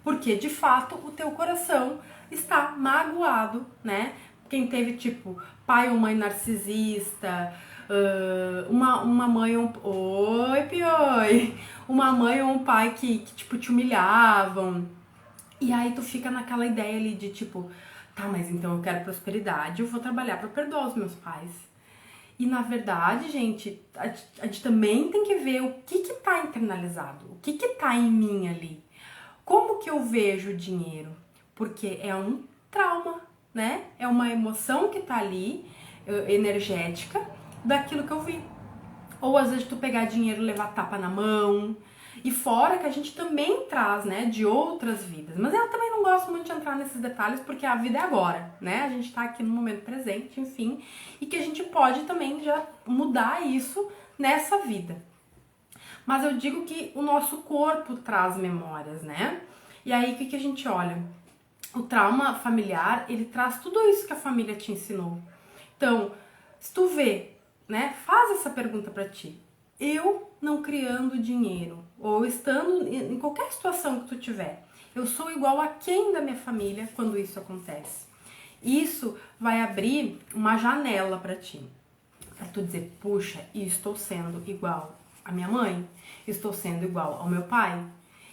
porque de fato o teu coração está magoado, né? Quem teve, tipo, pai ou mãe narcisista, uma mãe ou Oi, Pioi! Uma mãe ou um pai que tipo, te humilhavam. E aí tu fica naquela ideia ali de tipo, tá, mas então eu quero prosperidade, eu vou trabalhar pra perdoar os meus pais. E na verdade, gente, a gente também tem que ver o que tá internalizado, o que tá em mim ali. Como que eu vejo o dinheiro? Porque é um trauma, né? É uma emoção que tá ali, energética, daquilo que eu vi. Ou às vezes tu pegar dinheiro e levar tapa na mão. E fora que a gente também traz, né, de outras vidas. Mas eu também não gosto muito de entrar nesses detalhes porque a vida é agora, né? A gente tá aqui no momento presente, enfim. E que a gente pode também já mudar isso nessa vida. Mas eu digo que o nosso corpo traz memórias, né? E aí o que a gente olha? O trauma familiar, ele traz tudo isso que a família te ensinou. Então, se tu vê, né, faz essa pergunta pra ti. Eu não criando dinheiro, ou estando em qualquer situação que tu tiver, eu sou igual a quem da minha família quando isso acontece? Isso vai abrir uma janela pra ti. Pra tu dizer, puxa, e estou sendo igual à minha mãe, estou sendo igual ao meu pai.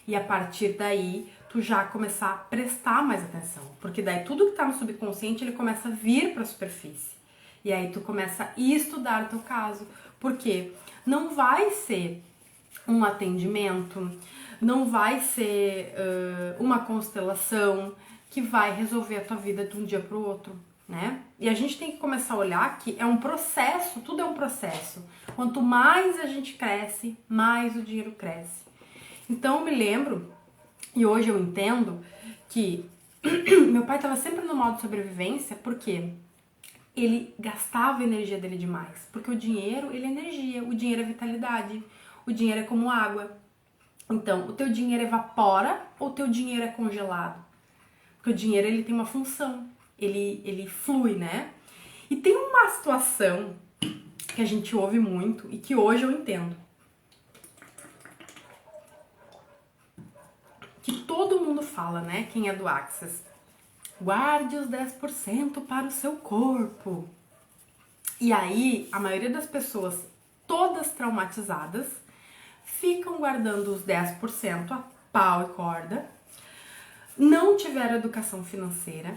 E a partir daí, tu já começar a prestar mais atenção. Porque daí tudo que tá no subconsciente, ele começa a vir pra superfície. E aí tu começa a estudar o teu caso. Porque não vai ser um atendimento, não vai ser uma constelação que vai resolver a tua vida de um dia pro outro, né? E a gente tem que começar a olhar que é um processo, tudo é um processo. Quanto mais a gente cresce, mais o dinheiro cresce. Então eu me lembro, e hoje eu entendo, que meu pai estava sempre no modo sobrevivência, porque ele gastava a energia dele demais. Porque o dinheiro, ele é energia, o dinheiro é vitalidade, o dinheiro é como água. Então, o teu dinheiro evapora ou o teu dinheiro é congelado? Porque o dinheiro, ele tem uma função, ele flui, né? E tem uma situação que a gente ouve muito e que hoje eu entendo. Que todo mundo fala, né? Quem é do Access. Guarde os 10% para o seu corpo. E aí, a maioria das pessoas, todas traumatizadas, ficam guardando os 10% a pau e corda, não tiveram educação financeira,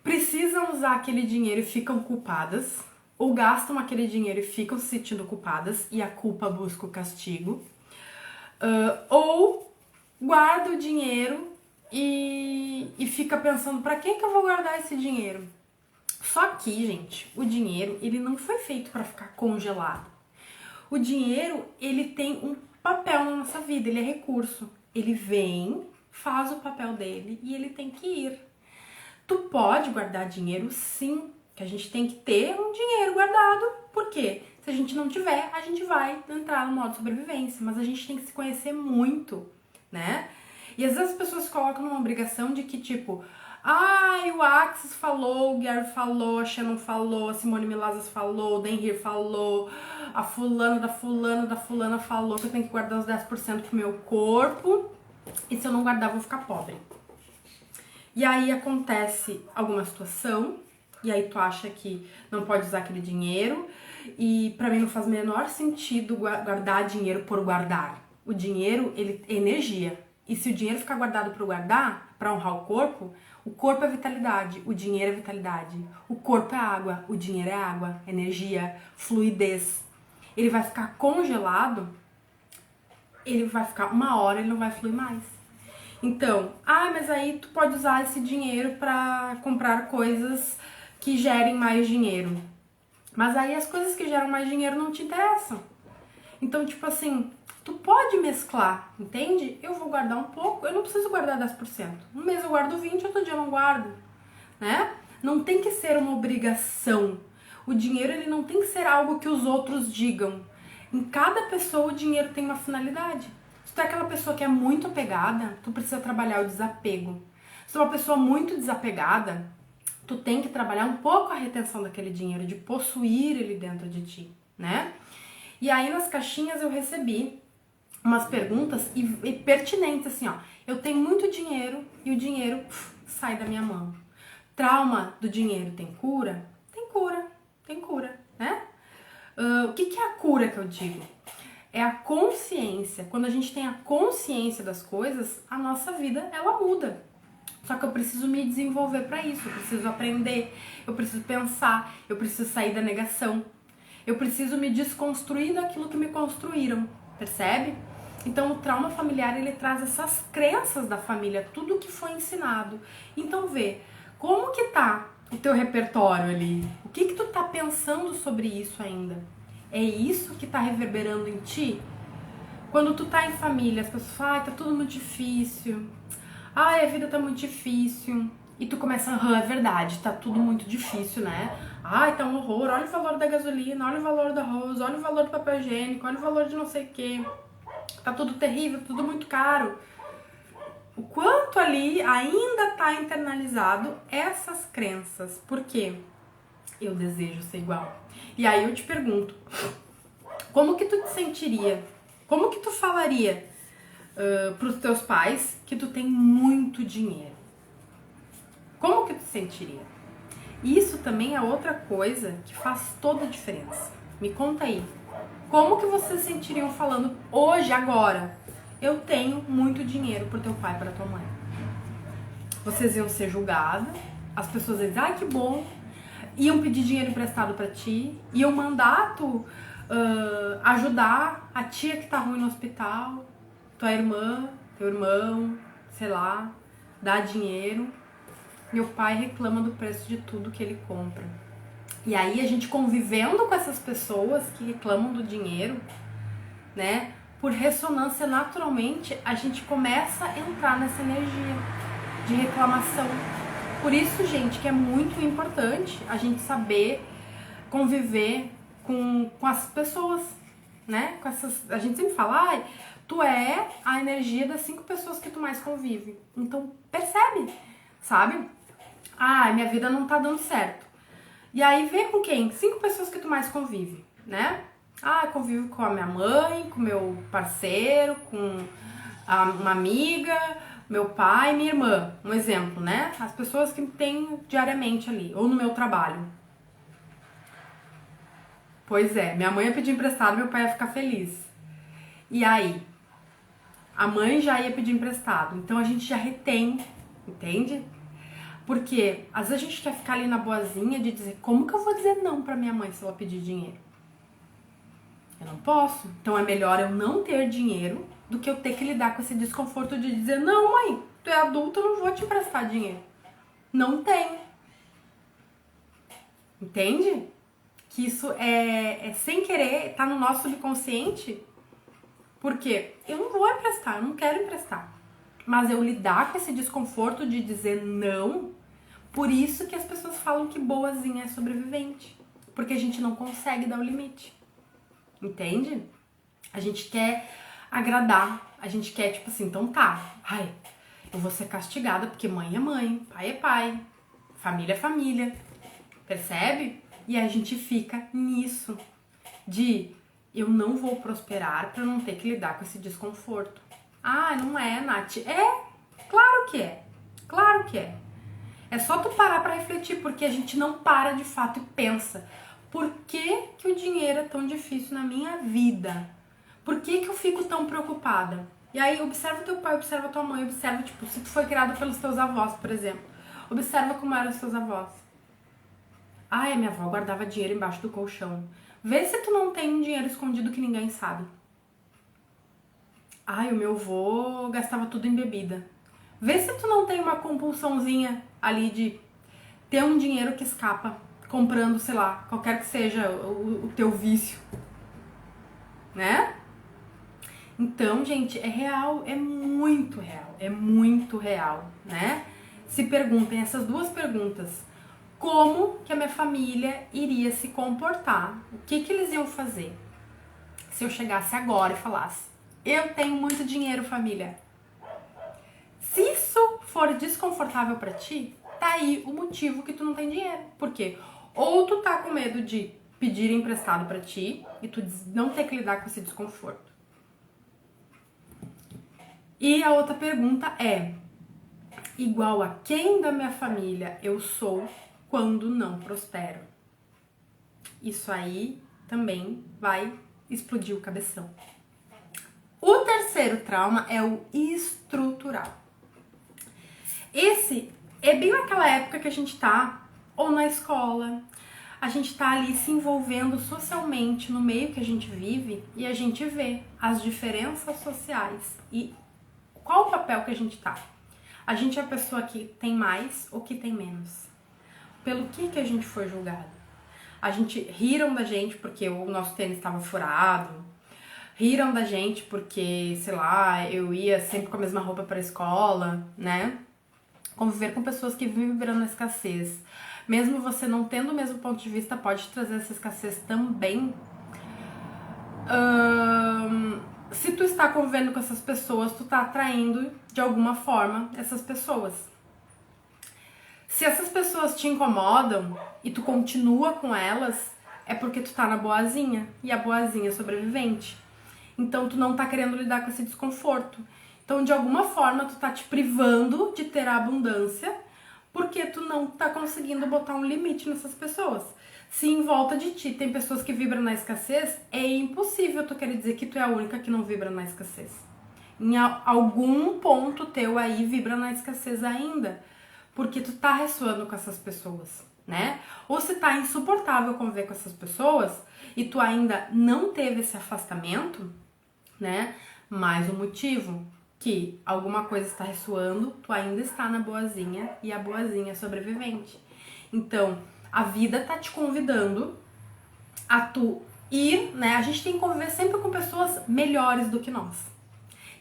precisam usar aquele dinheiro e ficam culpadas, ou gastam aquele dinheiro e ficam se sentindo culpadas, e a culpa busca o castigo, ou guarda o dinheiro e fica pensando, pra que eu vou guardar esse dinheiro? Só que, gente, o dinheiro, ele não foi feito para ficar congelado. O dinheiro, ele tem um papel na nossa vida, ele é recurso. Ele vem, faz o papel dele e ele tem que ir. Tu pode guardar dinheiro, sim, que a gente tem que ter um dinheiro guardado. Por quê? Se a gente não tiver, a gente vai entrar no modo sobrevivência, mas a gente tem que se conhecer muito, né? E às vezes as pessoas se colocam numa obrigação de que, tipo, o Axis falou, o Gary falou, a Shannon falou, a Simone Milazas falou, o Dan Heer falou, a fulana da fulana falou que eu tenho que guardar os 10% pro meu corpo e se eu não guardar eu vou ficar pobre. E aí acontece alguma situação e aí tu acha que não pode usar aquele dinheiro e pra mim não faz o menor sentido guardar dinheiro por guardar. O dinheiro, ele é energia. E se o dinheiro ficar guardado para guardar, para honrar o corpo é vitalidade, o dinheiro é vitalidade. O corpo é água, o dinheiro é água, energia, fluidez. Ele vai ficar congelado, ele vai ficar uma hora, ele não vai fluir mais. Então, mas aí tu pode usar esse dinheiro para comprar coisas que gerem mais dinheiro. Mas aí as coisas que geram mais dinheiro não te interessam. Então, tipo assim, tu pode mesclar, entende? Eu vou guardar um pouco, eu não preciso guardar 10%. Um mês eu guardo 20%, outro dia eu não guardo, né? Não tem que ser uma obrigação. O dinheiro, ele não tem que ser algo que os outros digam. Em cada pessoa, o dinheiro tem uma finalidade. Se tu é aquela pessoa que é muito apegada, tu precisa trabalhar o desapego. Se tu é uma pessoa muito desapegada, tu tem que trabalhar um pouco a retenção daquele dinheiro, de possuir ele dentro de ti, né? E aí nas caixinhas eu recebi umas perguntas e pertinentes, assim, ó. Eu tenho muito dinheiro e o dinheiro sai da minha mão. Trauma do dinheiro tem cura? Tem cura, né? O que é a cura que eu digo? É a consciência. Quando a gente tem a consciência das coisas, a nossa vida, ela muda. Só que eu preciso me desenvolver para isso, eu preciso aprender, eu preciso pensar, eu preciso sair da negação. Eu preciso me desconstruir daquilo que me construíram, percebe? Então o trauma familiar, ele traz essas crenças da família, tudo que foi ensinado. Então vê, como que tá o teu repertório ali? O que tu tá pensando sobre isso ainda? É isso que tá reverberando em ti? Quando tu tá em família, as pessoas falam, tá tudo muito difícil. Ai, a vida tá muito difícil. E tu começa, é verdade, tá tudo muito difícil, né? Ai, tá um horror, olha o valor da gasolina, olha o valor do arroz, olha o valor do papel higiênico, olha o valor de não sei o quê. Tá tudo terrível, tudo muito caro. O quanto ali ainda tá internalizado essas crenças. Por quê? Eu desejo ser igual. E aí eu te pergunto, como que tu te sentiria? Como que tu falaria pros teus pais que tu tem muito dinheiro? Como que tu sentiria? Isso também é outra coisa que faz toda a diferença. Me conta aí. Como que vocês se sentiriam falando hoje, agora? Eu tenho muito dinheiro pro teu pai e pra tua mãe. Vocês iam ser julgadas, as pessoas iam dizer, ai que bom, iam pedir dinheiro emprestado pra ti, iam mandar tu ajudar a tia que tá ruim no hospital, tua irmã, teu irmão, sei lá, dar dinheiro. Meu pai reclama do preço de tudo que ele compra. E aí a gente convivendo com essas pessoas que reclamam do dinheiro, né? Por ressonância, naturalmente, a gente começa a entrar nessa energia de reclamação. Por isso, gente, que é muito importante a gente saber conviver com as pessoas, né? Com essas, a gente sempre fala, tu é a energia das 5 pessoas que tu mais convive. Então, percebe, sabe? Minha vida não tá dando certo. E aí vê com quem? 5 pessoas que tu mais convive, né? Convivo com a minha mãe, com meu parceiro, com uma amiga, meu pai e minha irmã. Um exemplo, né? As pessoas que tem diariamente ali, ou no meu trabalho. Pois é, minha mãe ia pedir emprestado, meu pai ia ficar feliz. E aí? A mãe já ia pedir emprestado, então a gente já retém, entende? Porque às vezes a gente quer ficar ali na boazinha de dizer, como que eu vou dizer não pra minha mãe se ela pedir dinheiro? Eu não posso. Então é melhor eu não ter dinheiro do que eu ter que lidar com esse desconforto de dizer, não mãe, tu é adulta, eu não vou te emprestar dinheiro. Não tem. Entende? Que isso é sem querer, tá no nosso subconsciente. Porque eu não vou emprestar, eu não quero emprestar. Mas eu lidar com esse desconforto de dizer não, por isso que as pessoas falam que boazinha é sobrevivente. Porque a gente não consegue dar o limite. Entende? A gente quer agradar, a gente quer, tipo assim, então tá, eu vou ser castigada porque mãe é mãe, pai é pai, família é família, percebe? E a gente fica nisso, de eu não vou prosperar pra não ter que lidar com esse desconforto. Não é, Nath? Claro que é, claro que é. É só tu parar pra refletir, porque a gente não para de fato e pensa, por que que o dinheiro é tão difícil na minha vida? Por que que eu fico tão preocupada? E aí, observa teu pai, observa tua mãe, observa, tipo, se tu foi criado pelos teus avós, por exemplo. Observa como eram os teus avós. A minha avó guardava dinheiro embaixo do colchão. Vê se tu não tem um dinheiro escondido que ninguém sabe. O meu avô gastava tudo em bebida. Vê se tu não tem uma compulsãozinha ali de ter um dinheiro que escapa, comprando, sei lá, qualquer que seja o teu vício, né? Então, gente, é real, é muito real, né? Se perguntem essas duas perguntas. Como que a minha família iria se comportar? O que que eles iam fazer? Se eu chegasse agora e falasse, eu tenho muito dinheiro, família. Se isso for desconfortável pra ti, tá aí o motivo que tu não tem dinheiro. Por quê? Ou tu tá com medo de pedir emprestado pra ti e tu não ter que lidar com esse desconforto. E a outra pergunta é, igual a quem da minha família eu sou quando não prospero? Isso aí também vai explodir o cabeção. O terceiro trauma é o estrutural. Esse é bem naquela época que a gente tá, ou na escola, a gente tá ali se envolvendo socialmente no meio que a gente vive e a gente vê as diferenças sociais e qual o papel que a gente tá. A gente é a pessoa que tem mais ou que tem menos. Pelo que a gente foi julgado? A gente riram da gente porque o nosso tênis estava furado, riram da gente porque, sei lá, eu ia sempre com a mesma roupa para a escola, né? Conviver com pessoas que vivem vibrando na escassez. Mesmo você não tendo o mesmo ponto de vista, pode trazer essa escassez também. Se tu está convivendo com essas pessoas, tu tá atraindo, de alguma forma, essas pessoas. Se essas pessoas te incomodam e tu continua com elas, é porque tu tá na boazinha. E a boazinha é sobrevivente. Então tu não tá querendo lidar com esse desconforto. Então, de alguma forma, tu tá te privando de ter a abundância porque tu não tá conseguindo botar um limite nessas pessoas. Se em volta de ti tem pessoas que vibram na escassez, é impossível tu querer dizer que tu é a única que não vibra na escassez. Em algum ponto teu aí vibra na escassez ainda, porque tu tá ressoando com essas pessoas, né? Ou se tá insuportável conviver com essas pessoas e tu ainda não teve esse afastamento, né? Mais um motivo que alguma coisa está ressoando, tu ainda está na boazinha e a boazinha é sobrevivente. Então, a vida tá te convidando a tu ir, né? A gente tem que conviver sempre com pessoas melhores do que nós.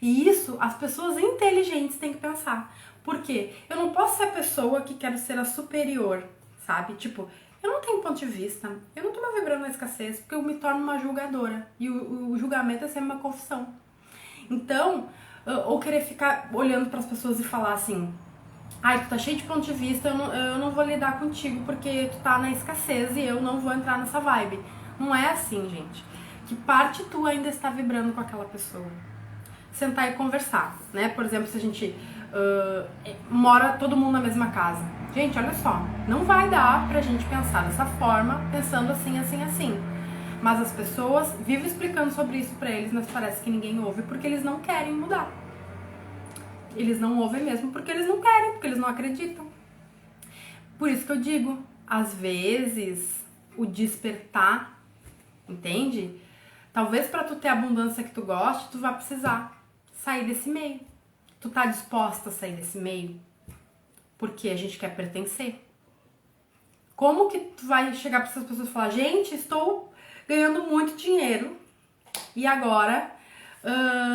E isso as pessoas inteligentes têm que pensar. Por quê? Eu não posso ser a pessoa que quero ser a superior, sabe? Tipo, eu não tenho ponto de vista, eu não tô me vibrando na escassez, porque eu me torno uma julgadora. E o julgamento é sempre uma confissão. Então, ou querer ficar olhando para as pessoas e falar assim: ai, tu tá cheio de ponto de vista, eu não vou lidar contigo porque tu tá na escassez e eu não vou entrar nessa vibe. Não é assim, gente. Que parte tu ainda está vibrando com aquela pessoa? Sentar e conversar, né? Por exemplo, se a gente mora todo mundo na mesma casa. Gente, olha só, não vai dar pra gente pensar dessa forma, pensando assim, assim, assim. Mas as pessoas vivem explicando sobre isso pra eles, mas parece que ninguém ouve porque eles não querem mudar. Eles não ouvem mesmo porque eles não querem, porque eles não acreditam. Por isso que eu digo, às vezes, o despertar, entende? Talvez pra tu ter a abundância que tu goste, tu vai precisar sair desse meio. Tu tá disposta a sair desse meio? Porque a gente quer pertencer. Como que tu vai chegar pra essas pessoas e falar: gente, estou ganhando muito dinheiro e agora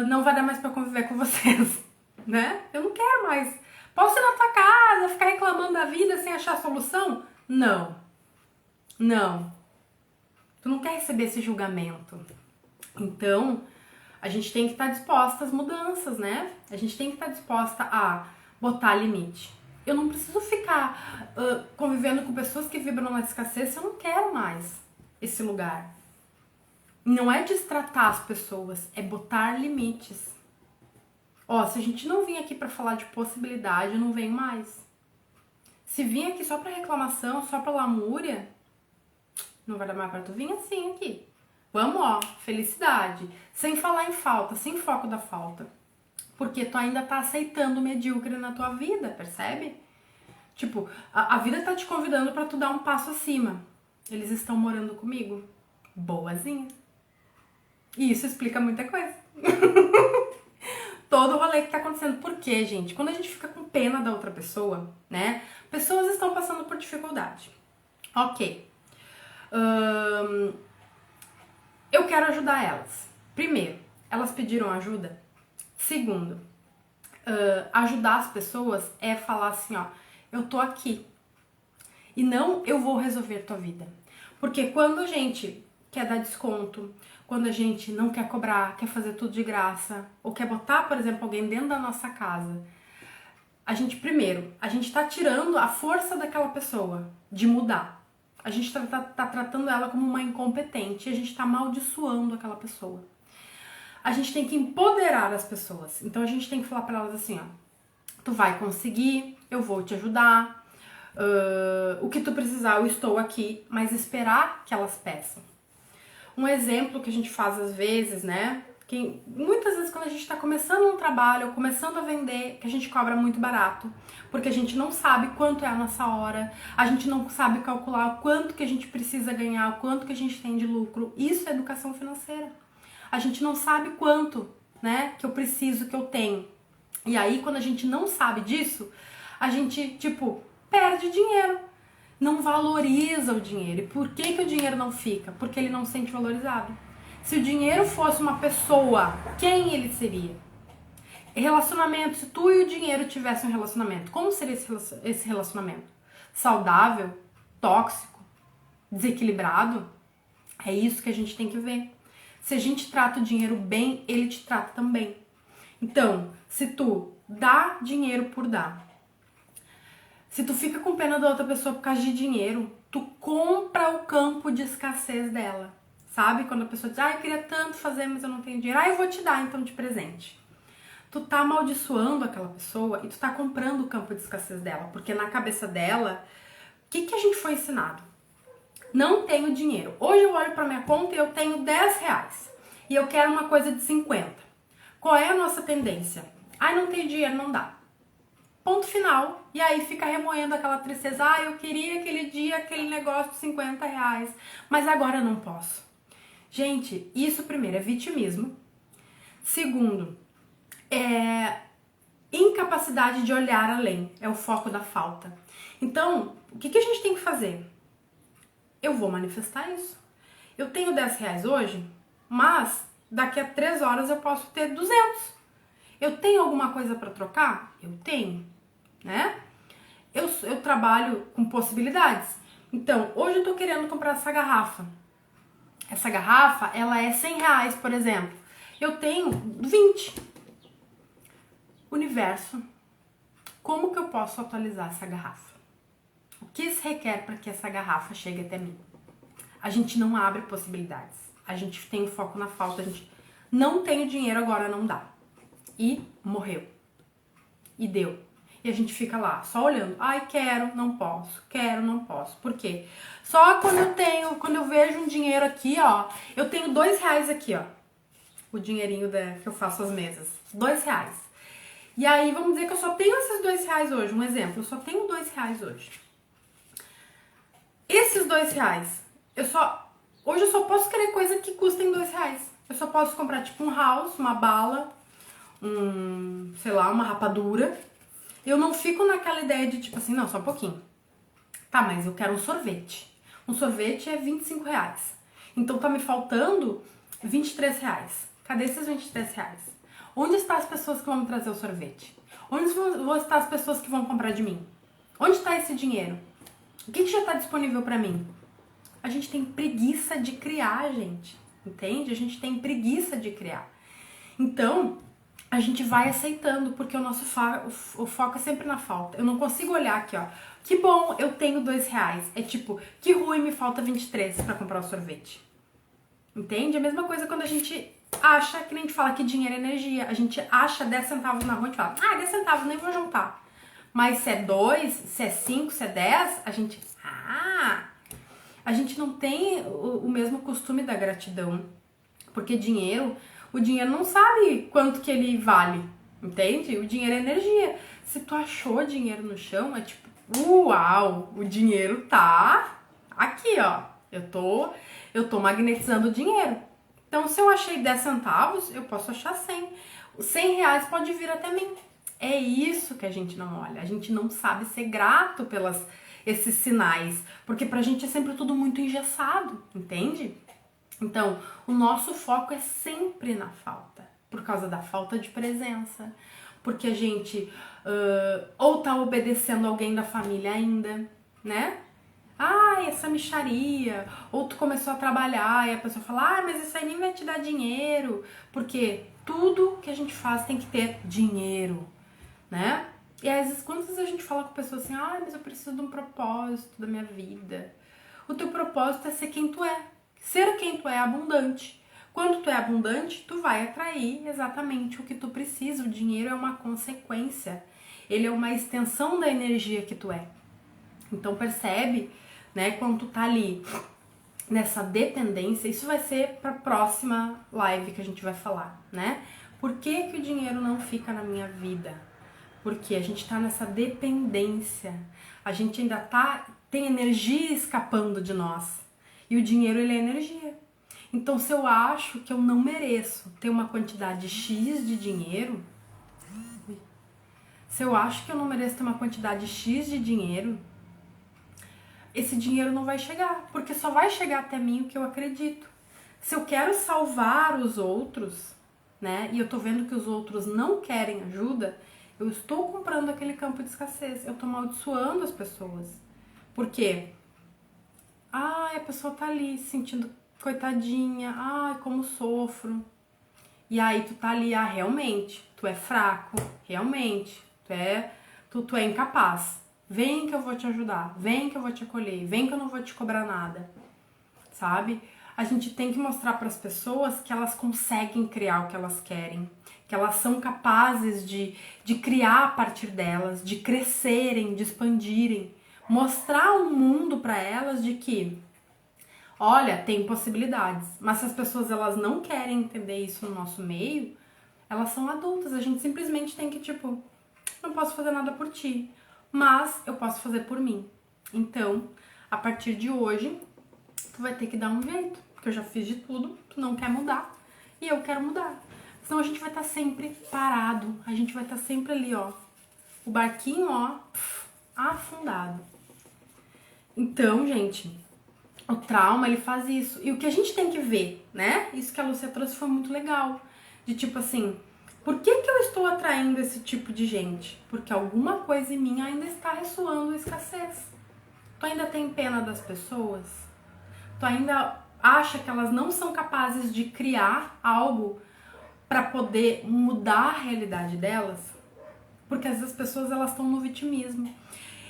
não vai dar mais pra conviver com vocês, né? Eu não quero mais. Posso ir na tua casa, ficar reclamando da vida sem achar solução? Não. Não. Tu não quer receber esse julgamento. Então, a gente tem que estar disposta às mudanças, né? A gente tem que estar disposta a botar limite. Eu não preciso ficar convivendo com pessoas que vibram na escassez se eu não quero mais esse lugar. Não é destratar as pessoas, é botar limites. Ó, se a gente não vir aqui pra falar de possibilidade, eu não venho mais. Se vir aqui só pra reclamação, só pra lamúria, não vai dar mais pra tu vir assim aqui. Vamos, ó, felicidade. Sem falar em falta, sem foco da falta. Porque tu ainda tá aceitando o medíocre na tua vida, percebe? Tipo, a vida tá te convidando pra tu dar um passo acima. Eles estão morando comigo. Boazinha. E isso explica muita coisa. Todo o rolê que tá acontecendo. Por quê, gente? Quando a gente fica com pena da outra pessoa, né? Pessoas estão passando por dificuldade. Ok. Eu quero ajudar elas. Primeiro, elas pediram ajuda. Segundo, ajudar as pessoas é falar assim, ó, eu tô aqui. E não eu vou resolver tua vida. Porque quando a gente quer dar desconto, quando a gente não quer cobrar, quer fazer tudo de graça, ou quer botar, por exemplo, alguém dentro da nossa casa, a gente tá tirando a força daquela pessoa de mudar. A gente tá tratando ela como uma incompetente e a gente tá amaldiçoando aquela pessoa. A gente tem que empoderar as pessoas. Então a gente tem que falar pra elas assim, ó, tu vai conseguir, eu vou te ajudar, o que tu precisar eu estou aqui, mas esperar que elas peçam. Um exemplo que a gente faz às vezes, né, Muitas vezes quando a gente está começando um trabalho ou começando a vender, que a gente cobra muito barato, porque a gente não sabe quanto é a nossa hora, a gente não sabe calcular o quanto que a gente precisa ganhar, o quanto que a gente tem de lucro. Isso é educação financeira. A gente não sabe quanto, né, que eu preciso, que eu tenho. E aí, quando a gente não sabe disso, a gente, tipo, perde dinheiro. Não valoriza o dinheiro. E por que que o dinheiro não fica? Porque ele não se sente valorizado. Se o dinheiro fosse uma pessoa, quem ele seria? Relacionamento, se tu e o dinheiro tivessem um relacionamento, como seria esse relacionamento? Saudável? Tóxico? Desequilibrado? É isso que a gente tem que ver. Se a gente trata o dinheiro bem, ele te trata também. Então, se tu dá dinheiro por dar, se tu fica com pena da outra pessoa por causa de dinheiro, tu compra o campo de escassez dela. Sabe? Quando a pessoa diz, eu queria tanto fazer, mas eu não tenho dinheiro. Eu vou te dar, então, de presente. Tu tá amaldiçoando aquela pessoa e tu tá comprando o campo de escassez dela. Porque na cabeça dela, o que a gente foi ensinado? Não tenho dinheiro. Hoje eu olho pra minha conta e eu tenho 10 reais. E eu quero uma coisa de 50. Qual é a nossa tendência? Não tenho dinheiro, não dá. Ponto final. E aí fica remoendo aquela tristeza. Eu queria aquele dia, aquele negócio de 50 reais. Mas agora eu não posso. Gente, isso primeiro é vitimismo. Segundo, é incapacidade de olhar além. É o foco da falta. Então, o que a gente tem que fazer? Eu vou manifestar isso. Eu tenho 10 reais hoje, mas daqui a 3 horas eu posso ter 200. Eu tenho alguma coisa para trocar? Eu tenho, né? Eu trabalho com possibilidades. Então, hoje eu tô querendo comprar essa garrafa. Essa garrafa, ela é 100 reais, por exemplo. Eu tenho 20. Universo, como que eu posso atualizar essa garrafa? O que se requer para que essa garrafa chegue até mim? A gente não abre possibilidades. A gente tem o foco na falta. A gente não tem o dinheiro, agora não dá. E morreu. E deu. E a gente fica lá, só olhando. Quero, não posso. Quero, não posso. Por quê? Só quando eu vejo um dinheiro aqui, ó. Eu tenho 2 reais aqui, ó. O dinheirinho que eu faço as mesas. 2 reais. E aí, vamos dizer que eu só tenho esses 2 reais hoje. Um exemplo, eu só tenho 2 reais hoje. Esses 2 reais, hoje eu só posso querer coisa que custem 2 reais. Eu só posso comprar, tipo, um house, uma bala, uma rapadura. Eu não fico naquela ideia de, tipo assim, não, só um pouquinho. Tá, mas eu quero um sorvete. Um sorvete é 25 reais. Então tá me faltando 23 reais. Cadê esses 23 reais? Onde estão as pessoas que vão me trazer o sorvete? Onde vão estar as pessoas que vão comprar de mim? Onde está esse dinheiro? O que já está disponível para mim? A gente tem preguiça de criar, gente. Entende? A gente tem preguiça de criar. Então, a gente vai aceitando, porque o nosso o foco é sempre na falta. Eu não consigo olhar aqui, ó. Que bom, eu tenho 2 reais. É tipo, que ruim, me falta 23 para comprar o sorvete. Entende? A mesma coisa quando a gente acha, que nem a gente fala que dinheiro é energia. A gente acha 10 centavos na rua e fala, 10 centavos, nem vou juntar. Mas se é 2, se é 5, se é 10, a gente não tem o mesmo costume da gratidão. Porque o dinheiro não sabe quanto que ele vale, entende? O dinheiro é energia. Se tu achou dinheiro no chão, é tipo, uau, o dinheiro tá aqui, ó. Eu tô magnetizando o dinheiro. Então, se eu achei 10 centavos, eu posso achar 100. Os 100 reais pode vir até mim. É isso que a gente não olha. A gente não sabe ser grato esses sinais. Porque pra gente é sempre tudo muito engessado, entende? Então, o nosso foco é sempre na falta. Por causa da falta de presença. Porque a gente ou tá obedecendo alguém da família ainda, né? Essa mixaria. Ou tu começou a trabalhar e a pessoa fala, mas isso aí nem vai te dar dinheiro. Porque tudo que a gente faz tem que ter dinheiro, né? E às vezes, quantas vezes a gente fala com pessoas assim, mas eu preciso de um propósito da minha vida. O teu propósito é ser quem tu é. Ser quem tu é abundante. Quando tu é abundante, tu vai atrair exatamente o que tu precisa. O dinheiro é uma consequência. Ele é uma extensão da energia que tu é. Então percebe, né, quando tu tá ali nessa dependência, isso vai ser para a próxima live que a gente vai falar, né? Por que que o dinheiro não fica na minha vida? Porque a gente tá nessa dependência, a gente ainda tem energia escapando de nós, e o dinheiro, ele é energia. Então, se eu acho que eu não mereço ter uma quantidade X de dinheiro, se eu acho que eu não mereço ter uma quantidade X de dinheiro, esse dinheiro não vai chegar, porque só vai chegar até mim o que eu acredito. Se eu quero salvar os outros, né, e eu tô vendo que os outros não querem ajuda, eu estou comprando aquele campo de escassez, eu tô amaldiçoando as pessoas. Por quê? Ai, a pessoa tá ali se sentindo coitadinha, ai, como sofro. E aí tu tá ali, realmente, tu é fraco, realmente, tu é incapaz. Vem que eu vou te ajudar, vem que eu vou te acolher, vem que eu não vou te cobrar nada, sabe? A gente tem que mostrar para as pessoas que elas conseguem criar o que elas querem, que elas são capazes de criar a partir delas, de crescerem, de expandirem, mostrar um mundo para elas de que, olha, tem possibilidades, mas se as pessoas elas não querem entender isso no nosso meio, elas são adultas, a gente simplesmente tem que, tipo, não posso fazer nada por ti, mas eu posso fazer por mim. Então, a partir de hoje, tu vai ter que dar um jeito, porque eu já fiz de tudo, tu não quer mudar, e eu quero mudar. Senão a gente vai estar sempre parado, a gente vai estar sempre ali, ó, o barquinho, ó, afundado. Então, gente, o trauma, ele faz isso. E o que a gente tem que ver, né? Isso que a Lúcia trouxe foi muito legal. De tipo assim, por que que eu estou atraindo esse tipo de gente? Porque alguma coisa em mim ainda está ressoando a escassez. Tu ainda tem pena das pessoas? Tu ainda acha que elas não são capazes de criar algo para poder mudar a realidade delas? Porque às vezes as pessoas elas estão no vitimismo.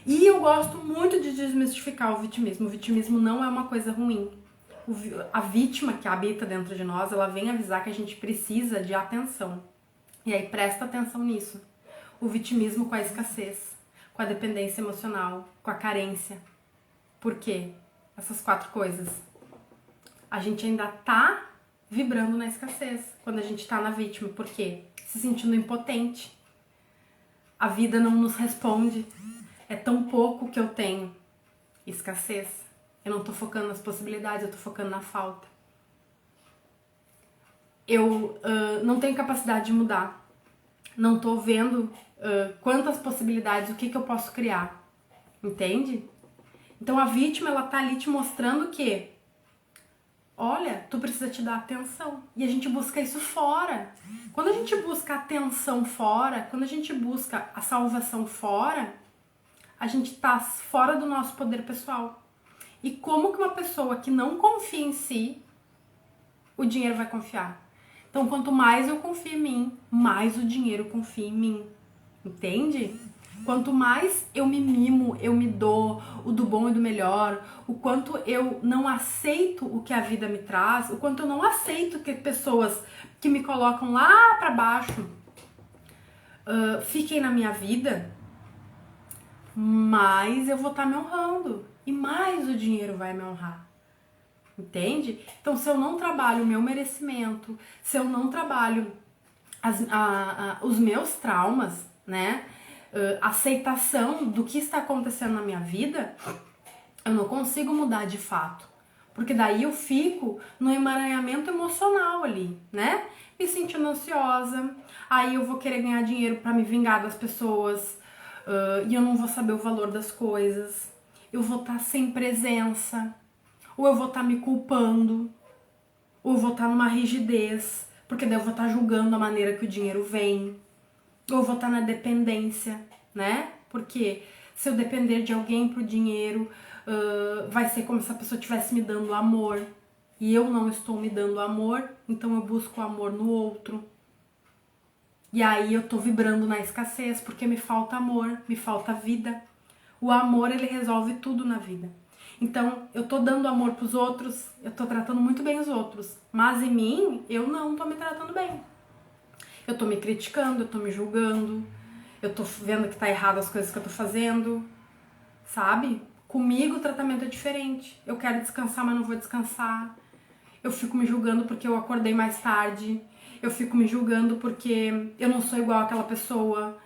E eu gosto muito de desmistificar o vitimismo. O vitimismo não é uma coisa ruim. A vítima que habita dentro de nós, ela vem avisar que a gente precisa de atenção. E aí presta atenção nisso. O vitimismo com a escassez, com a dependência emocional, com a carência. Por quê? Essas 4 coisas. A gente ainda tá vibrando na escassez quando a gente tá na vítima. Por quê? Se sentindo impotente. A vida não nos responde. É tão pouco que eu tenho. Escassez. Eu não tô focando nas possibilidades, eu tô focando na falta. Eu não tenho capacidade de mudar. Não tô vendo quantas possibilidades, o que eu posso criar. Entende? Então a vítima, ela tá ali te mostrando que, olha, tu precisa te dar atenção. E a gente busca isso fora. Quando a gente busca atenção fora, quando a gente busca a salvação fora, a gente tá fora do nosso poder pessoal. E como que uma pessoa que não confia em si, o dinheiro vai confiar? Então, quanto mais eu confio em mim, mais o dinheiro confia em mim. Entende? Quanto mais eu me mimo, eu me dou o do bom e do melhor, o quanto eu não aceito o que a vida me traz, o quanto eu não aceito que pessoas que me colocam lá pra baixo fiquem na minha vida, mais eu vou estar me honrando e mais o dinheiro vai me honrar. Entende? Então, se eu não trabalho o meu merecimento, se eu não trabalho os meus traumas, né? Aceitação do que está acontecendo na minha vida, eu não consigo mudar de fato. Porque daí eu fico no emaranhamento emocional ali, né? Me sentindo ansiosa, aí eu vou querer ganhar dinheiro para me vingar das pessoas, e eu não vou saber o valor das coisas. Eu vou estar sem presença, ou eu vou estar me culpando, ou eu vou estar numa rigidez, porque daí eu vou estar julgando a maneira que o dinheiro vem, ou eu vou estar na dependência, né? Porque se eu depender de alguém pro dinheiro, vai ser como se a pessoa estivesse me dando amor, e eu não estou me dando amor, então eu busco amor no outro. E aí eu tô vibrando na escassez, porque me falta amor, me falta vida. O amor, ele resolve tudo na vida. Então, eu tô dando amor pros outros, eu tô tratando muito bem os outros, mas em mim, eu não tô me tratando bem. Eu tô me criticando, eu tô me julgando, eu tô vendo que tá errado as coisas que eu tô fazendo, sabe? Comigo o tratamento é diferente. Eu quero descansar, mas não vou descansar. Eu fico me julgando porque eu acordei mais tarde. Eu fico me julgando porque eu não sou igual àquela pessoa,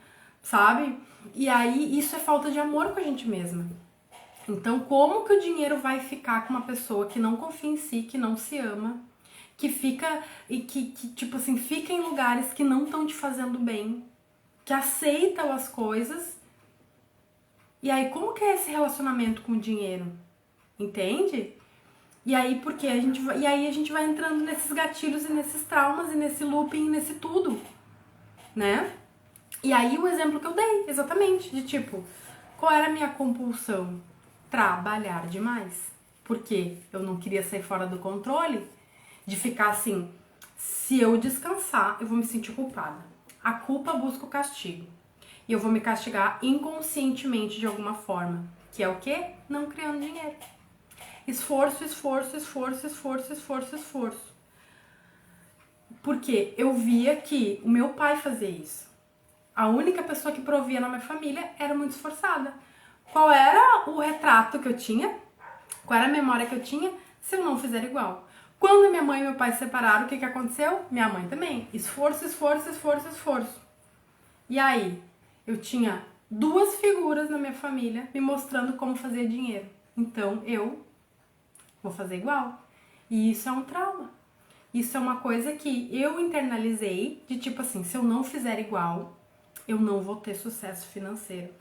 sabe? E aí isso é falta de amor com a gente mesma. Então, como que o dinheiro vai ficar com uma pessoa que não confia em si, que não se ama, que fica e que tipo assim, fica em lugares que não estão te fazendo bem, que aceitam as coisas? E aí, como que é esse relacionamento com o dinheiro? Entende? E aí, porque a gente vai entrando nesses gatilhos e nesses traumas e nesse looping, nesse tudo, né? E aí, o exemplo que eu dei, exatamente, de tipo, qual era a minha compulsão? Trabalhar demais. Porque eu não queria sair fora do controle, de ficar assim, se eu descansar, eu vou me sentir culpada. A culpa busca o castigo. E eu vou me castigar inconscientemente de alguma forma. Que é o quê? Não criando dinheiro. Esforço, esforço, esforço, esforço, esforço, esforço. Porque eu via que o meu pai fazia isso. A única pessoa que provia na minha família era muito esforçada. Qual era o retrato que eu tinha? Qual era a memória que eu tinha se eu não fizer igual? Quando minha mãe e meu pai se separaram, o que aconteceu? Minha mãe também. Esforço, esforço, esforço, esforço. E aí, eu tinha duas figuras na minha família me mostrando como fazer dinheiro. Então, eu vou fazer igual. E isso é um trauma. Isso é uma coisa que eu internalizei de tipo assim, se eu não fizer igual, eu não vou ter sucesso financeiro.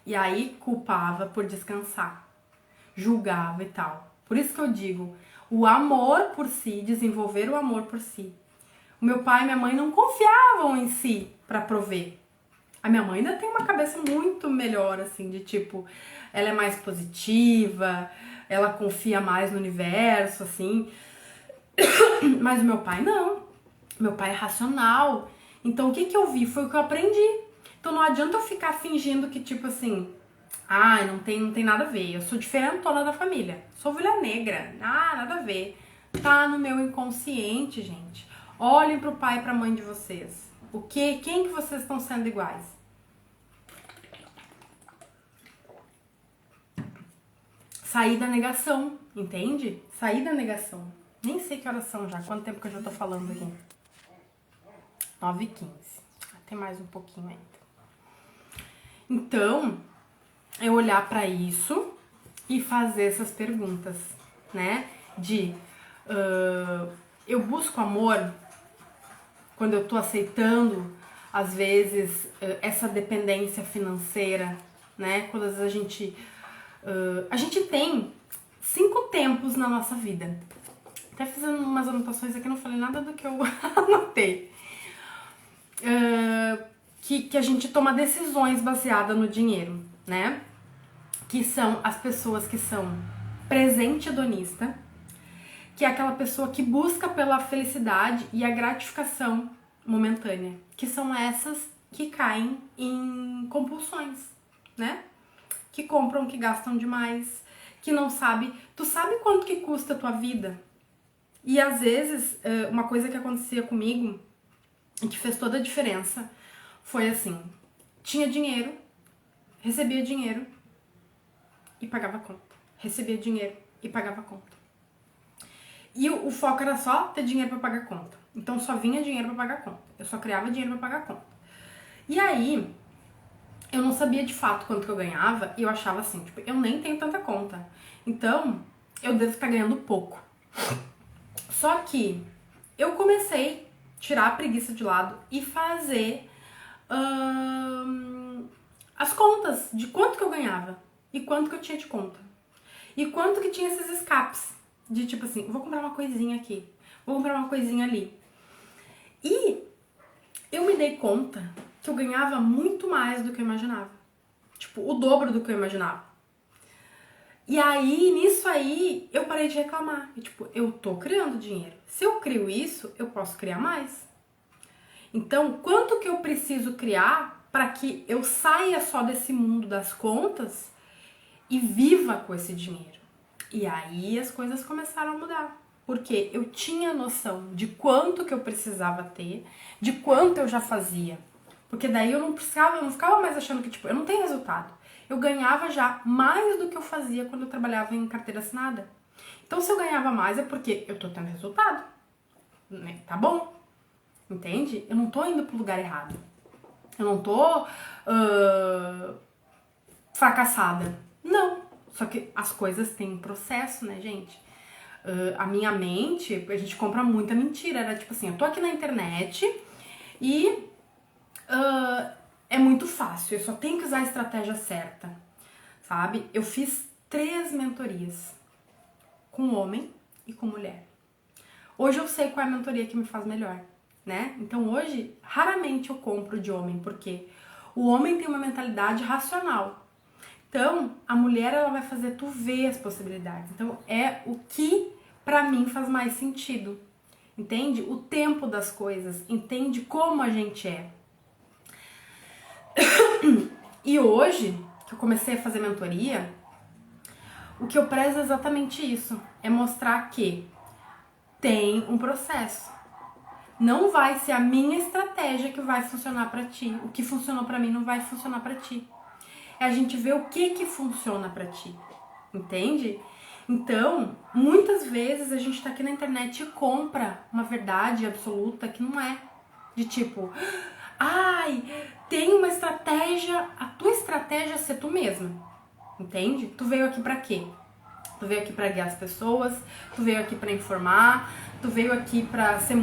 E aí, culpava por descansar. Julgava e tal. Por isso que eu digo, o amor por si, desenvolver o amor por si. O meu pai e minha mãe não confiavam em si para prover. A minha mãe ainda tem uma cabeça muito melhor, assim, de tipo, ela é mais positiva, ela confia mais no universo, assim. Mas o meu pai não. Meu pai é racional. Então o que eu vi foi o que eu aprendi. Então não adianta eu ficar fingindo que, tipo assim, não tem nada a ver. Eu sou diferentona da família. Sou ovelha negra. Nada a ver. Tá no meu inconsciente, gente. Olhem pro pai e pra mãe de vocês. Quem que vocês estão sendo iguais? Sair da negação, entende? Sair da negação. Nem sei que horas são já. Quanto tempo que eu já tô falando aqui? 9h15. Tem mais um pouquinho ainda. Então, eu olhar pra isso e fazer essas perguntas, né? Eu busco amor quando eu tô aceitando, às vezes, essa dependência financeira, né? Quando às vezes a gente tem 5 tempos na nossa vida. Até fazendo umas anotações aqui, não falei nada do que eu anotei. Que a gente toma decisões baseadas no dinheiro, né? Que são as pessoas que são presente hedonista, que é aquela pessoa que busca pela felicidade e a gratificação momentânea, que são essas que caem em compulsões, né? Que compram, que gastam demais, que não sabe... Tu sabe quanto que custa a tua vida? E às vezes, uma coisa que acontecia comigo e que fez toda a diferença foi assim, tinha dinheiro, recebia dinheiro e pagava conta. Recebia dinheiro e pagava conta. E o foco era só ter dinheiro pra pagar conta. Então só vinha dinheiro pra pagar conta. Eu só criava dinheiro pra pagar conta. E aí, eu não sabia de fato quanto que eu ganhava e eu achava assim, tipo, eu nem tenho tanta conta. Então, eu devo estar ganhando pouco. Só que eu comecei a tirar a preguiça de lado e fazer as contas de quanto que eu ganhava e quanto que eu tinha de conta. E quanto que tinha esses escapes. De tipo assim, vou comprar uma coisinha aqui, vou comprar uma coisinha ali. E eu me dei conta que eu ganhava muito mais do que eu imaginava. Tipo, o dobro do que eu imaginava. E aí, nisso aí, eu parei de reclamar. E, tipo, eu tô criando dinheiro. Se eu crio isso, eu posso criar mais. Então, quanto que eu preciso criar para que eu saia só desse mundo das contas e viva com esse dinheiro? E aí as coisas começaram a mudar. Porque eu tinha noção de quanto que eu precisava ter, de quanto eu já fazia. Porque daí eu não ficava mais achando que, tipo, eu não tenho resultado. eu ganhava já mais do que eu fazia quando eu trabalhava em carteira assinada. Então, se eu ganhava mais é porque eu tô tendo resultado, né? Tá bom, entende? Eu não tô indo pro lugar errado. Eu não tô fracassada. Não. Só que as coisas têm um processo, né, gente? A minha mente, a gente compra muita mentira. Era tipo assim, eu tô aqui na internet e é muito fácil, eu só tenho que usar a estratégia certa, sabe? Eu fiz 3 mentorias com homem e com mulher. Hoje eu sei qual é a mentoria que me faz melhor, né? Então hoje, raramente eu compro de homem, porque o homem tem uma mentalidade racional. Então, a mulher, ela vai fazer tu ver as possibilidades. Então, é o que pra mim faz mais sentido. Entende? O tempo das coisas, entende como a gente é. E hoje, que eu comecei a fazer mentoria, o que eu prezo é exatamente isso. É mostrar que tem um processo. Não vai ser a minha estratégia que vai funcionar pra ti. O que funcionou pra mim não vai funcionar pra ti. É a gente ver o que funciona pra ti. Entende? Então, muitas vezes a gente tá aqui na internet e compra uma verdade absoluta que não é. De tipo, ai, tem uma estratégia, a tua estratégia é ser tu mesma. Entende? Tu veio aqui pra quê? Tu veio aqui pra guiar as pessoas, tu veio aqui pra informar, tu veio aqui pra ser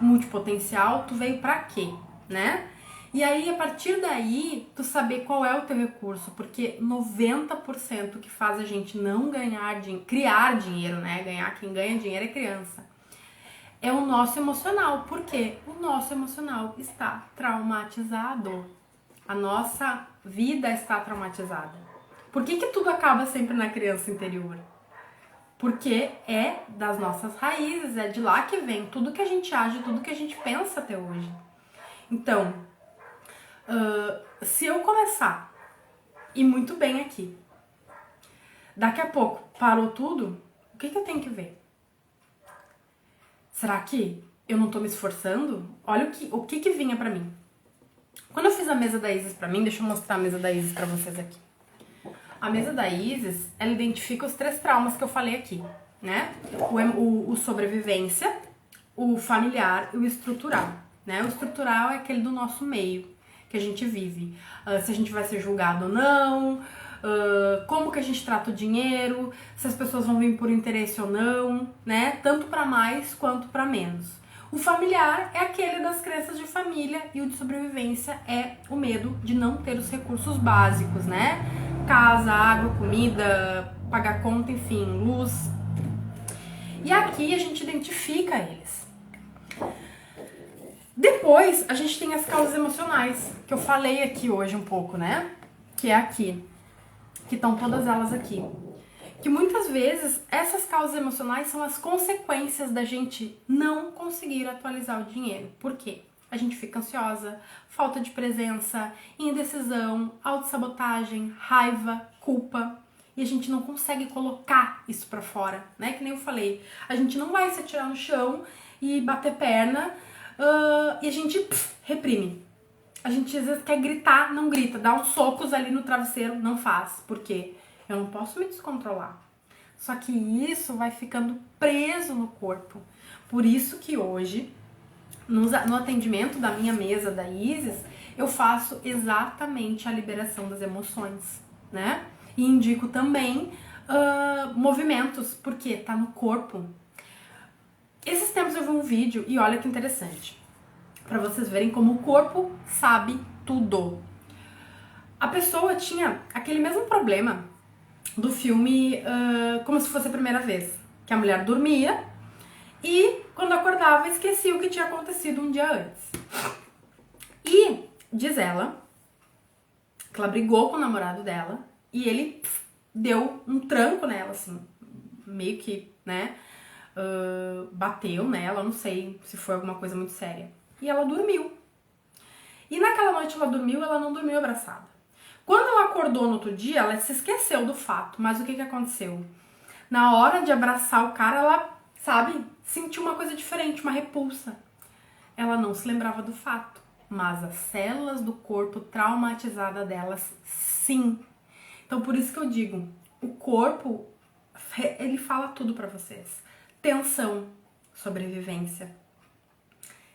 multipotencial, tu veio pra quê, né? E aí, a partir daí, tu saber qual é o teu recurso, porque 90% que faz a gente não ganhar dinheiro, criar dinheiro, né? Ganhar, quem ganha dinheiro é criança. É o nosso emocional. Por quê? O nosso emocional está traumatizado. A nossa vida está traumatizada. Por que tudo acaba sempre na criança interior? Porque é das nossas raízes, é de lá que vem tudo que a gente age, tudo que a gente pensa até hoje. Então, se eu começar e muito bem aqui, daqui a pouco parou tudo, o que eu tenho que ver? Será que eu não tô me esforçando? Olha o que vinha pra mim. Quando eu fiz a mesa da Isis pra mim, deixa eu mostrar a mesa da Isis pra vocês aqui. A mesa da Isis, ela identifica os 3 traumas que eu falei aqui, né? O sobrevivência, o familiar e o estrutural, né? O estrutural é aquele do nosso meio, que a gente vive. Se a gente vai ser julgado ou não, como que a gente trata o dinheiro, se as pessoas vão vir por interesse ou não, né? Tanto para mais quanto para menos. O familiar é aquele das crenças de família e o de sobrevivência é o medo de não ter os recursos básicos, né? Casa, água, comida, pagar conta, enfim, luz. E aqui a gente identifica eles. Depois a gente tem as causas emocionais, que eu falei aqui hoje um pouco, né? Que é aqui. Que estão todas elas aqui. Que muitas vezes essas causas emocionais são as consequências da gente não conseguir atualizar o dinheiro. Por quê? A gente fica ansiosa, falta de presença, indecisão, autossabotagem, raiva, culpa. E a gente não consegue colocar isso pra fora, né? Que nem eu falei. A gente não vai se atirar no chão e bater perna e a gente reprime. A gente às vezes quer gritar, não grita. Dá uns socos ali no travesseiro, não faz. Por quê? Eu não posso me descontrolar. Só que isso vai ficando preso no corpo. Por isso que hoje, no atendimento da minha mesa da Isis, eu faço exatamente a liberação das emoções, né? E indico também movimentos, porque tá no corpo. Esses tempos eu vi um vídeo e olha que interessante. Pra vocês verem como o corpo sabe tudo. A pessoa tinha aquele mesmo problema do filme Como Se Fosse a Primeira Vez. Que a mulher dormia e quando acordava esquecia o que tinha acontecido um dia antes. E diz ela que ela brigou com o namorado dela e ele deu um tranco nela, assim, meio que, né, bateu nela, não sei se foi alguma coisa muito séria. E ela dormiu. E naquela noite ela dormiu, ela não dormiu abraçada. Quando ela acordou no outro dia, ela se esqueceu do fato. Mas o que aconteceu? Na hora de abraçar o cara, ela, sabe, sentiu uma coisa diferente, uma repulsa. Ela não se lembrava do fato. Mas as células do corpo traumatizada delas, sim. Então, por isso que eu digo, o corpo, ele fala tudo pra vocês. Tensão, sobrevivência.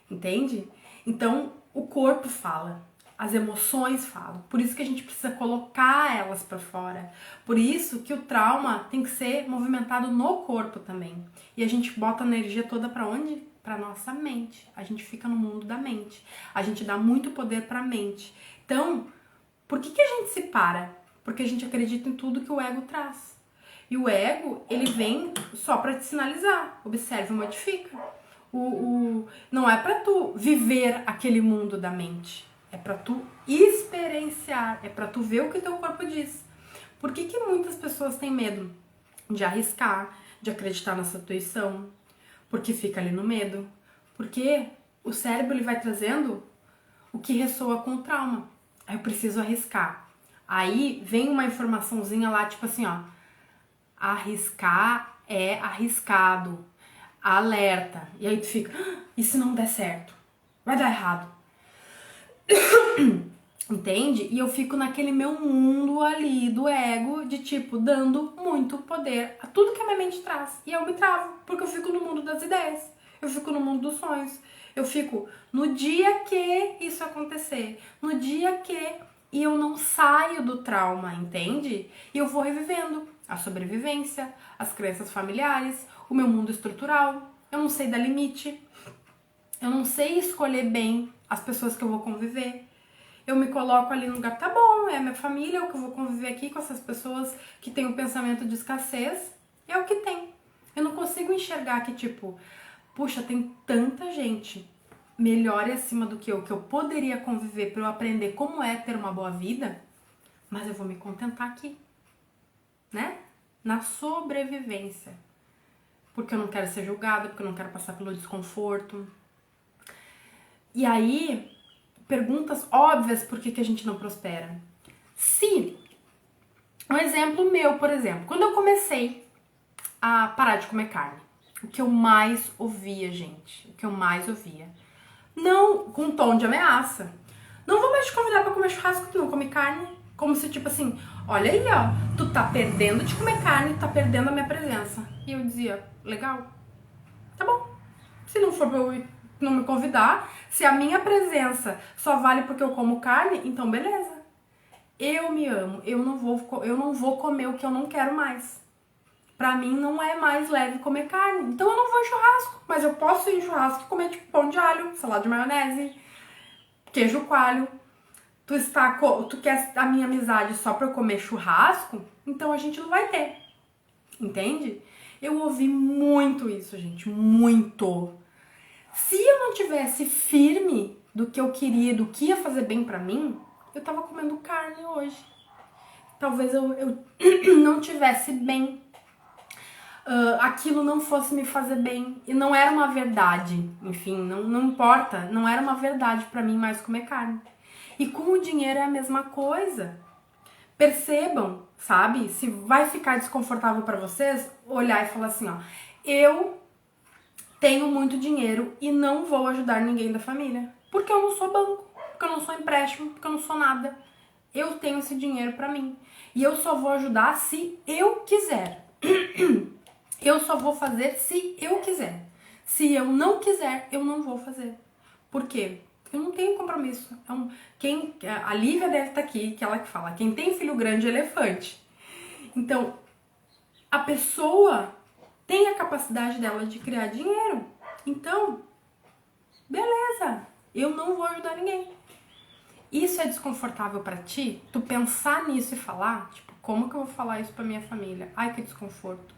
Entende? Então, o corpo fala, as emoções falam. Por isso que a gente precisa colocar elas pra fora. Por isso que o trauma tem que ser movimentado no corpo também. E a gente bota a energia toda pra onde? Pra nossa mente. A gente fica no mundo da mente. A gente dá muito poder pra mente. Então, por que a gente se para? Porque a gente acredita em tudo que o ego traz. E o ego, ele vem só pra te sinalizar. Observe, modifica. Não é pra tu viver aquele mundo da mente. É pra tu experienciar. É pra tu ver o que teu corpo diz. Por que muitas pessoas têm medo de arriscar, de acreditar nessa intuição? Porque fica ali no medo. Porque o cérebro, ele vai trazendo o que ressoa com o trauma. Aí eu preciso arriscar. Aí vem uma informaçãozinha lá, tipo assim, ó. Arriscar é arriscado. Alerta. E aí tu fica, e se não der certo? Vai dar errado. Entende? E eu fico naquele meu mundo ali do ego, de tipo, dando muito poder a tudo que a minha mente traz. E eu me travo, porque eu fico no mundo das ideias. Eu fico no mundo dos sonhos. Eu fico no dia que isso acontecer. No dia que... E eu não saio do trauma, entende? E eu vou revivendo a sobrevivência, as crenças familiares, o meu mundo estrutural. Eu não sei dar limite. Eu não sei escolher bem as pessoas que eu vou conviver. Eu me coloco ali no lugar, tá bom, é a minha família, é o que eu vou conviver aqui com essas pessoas que têm um pensamento de escassez. É o que tem. Eu não consigo enxergar que, tipo, puxa, tem tanta gente melhor e acima do que eu poderia conviver para eu aprender como é ter uma boa vida, mas eu vou me contentar aqui, né? Na sobrevivência. Porque eu não quero ser julgada, porque eu não quero passar pelo desconforto. E aí, perguntas óbvias por que a gente não prospera. Se, um exemplo meu, por exemplo, quando eu comecei a parar de comer carne, o que eu mais ouvia, gente, o que eu mais ouvia, não com um tom de ameaça, não vou mais te convidar pra comer churrasco, tu não come carne, como se tipo assim, olha aí ó, tu tá perdendo de comer carne, tu tá perdendo a minha presença. E eu dizia, legal, tá bom, se não for pra eu não me convidar, se a minha presença só vale porque eu como carne, então beleza. Eu me amo, eu não vou comer o que eu não quero mais. Pra mim não é mais leve comer carne. Então eu não vou em churrasco, mas eu posso ir em churrasco e comer tipo pão de alho, salada de maionese, queijo coalho. Tu quer a minha amizade só pra eu comer churrasco? Então a gente não vai ter. Entende? Eu ouvi muito isso, gente, muito. Se eu não tivesse firme do que eu queria, do que ia fazer bem pra mim, eu tava comendo carne hoje. Talvez eu não tivesse bem. Aquilo não fosse me fazer bem. E não era uma verdade. Enfim, não importa. Não era uma verdade pra mim mais comer carne. E com o dinheiro é a mesma coisa. Percebam, sabe? Se vai ficar desconfortável pra vocês, olhar e falar assim, ó. Eu tenho muito dinheiro e não vou ajudar ninguém da família. Porque eu não sou banco, porque eu não sou empréstimo, porque eu não sou nada. Eu tenho esse dinheiro pra mim. E eu só vou ajudar se eu quiser. Eu só vou fazer se eu quiser. Se eu não quiser, eu não vou fazer. Por quê? Eu não tenho compromisso. A Lívia deve estar aqui, que ela que fala, quem tem filho grande é elefante. Então, a pessoa tem a capacidade dela de criar dinheiro. Então, beleza, eu não vou ajudar ninguém. Isso é desconfortável pra ti? Tu pensar nisso e falar, tipo, como que eu vou falar isso pra minha família? Ai, que desconforto.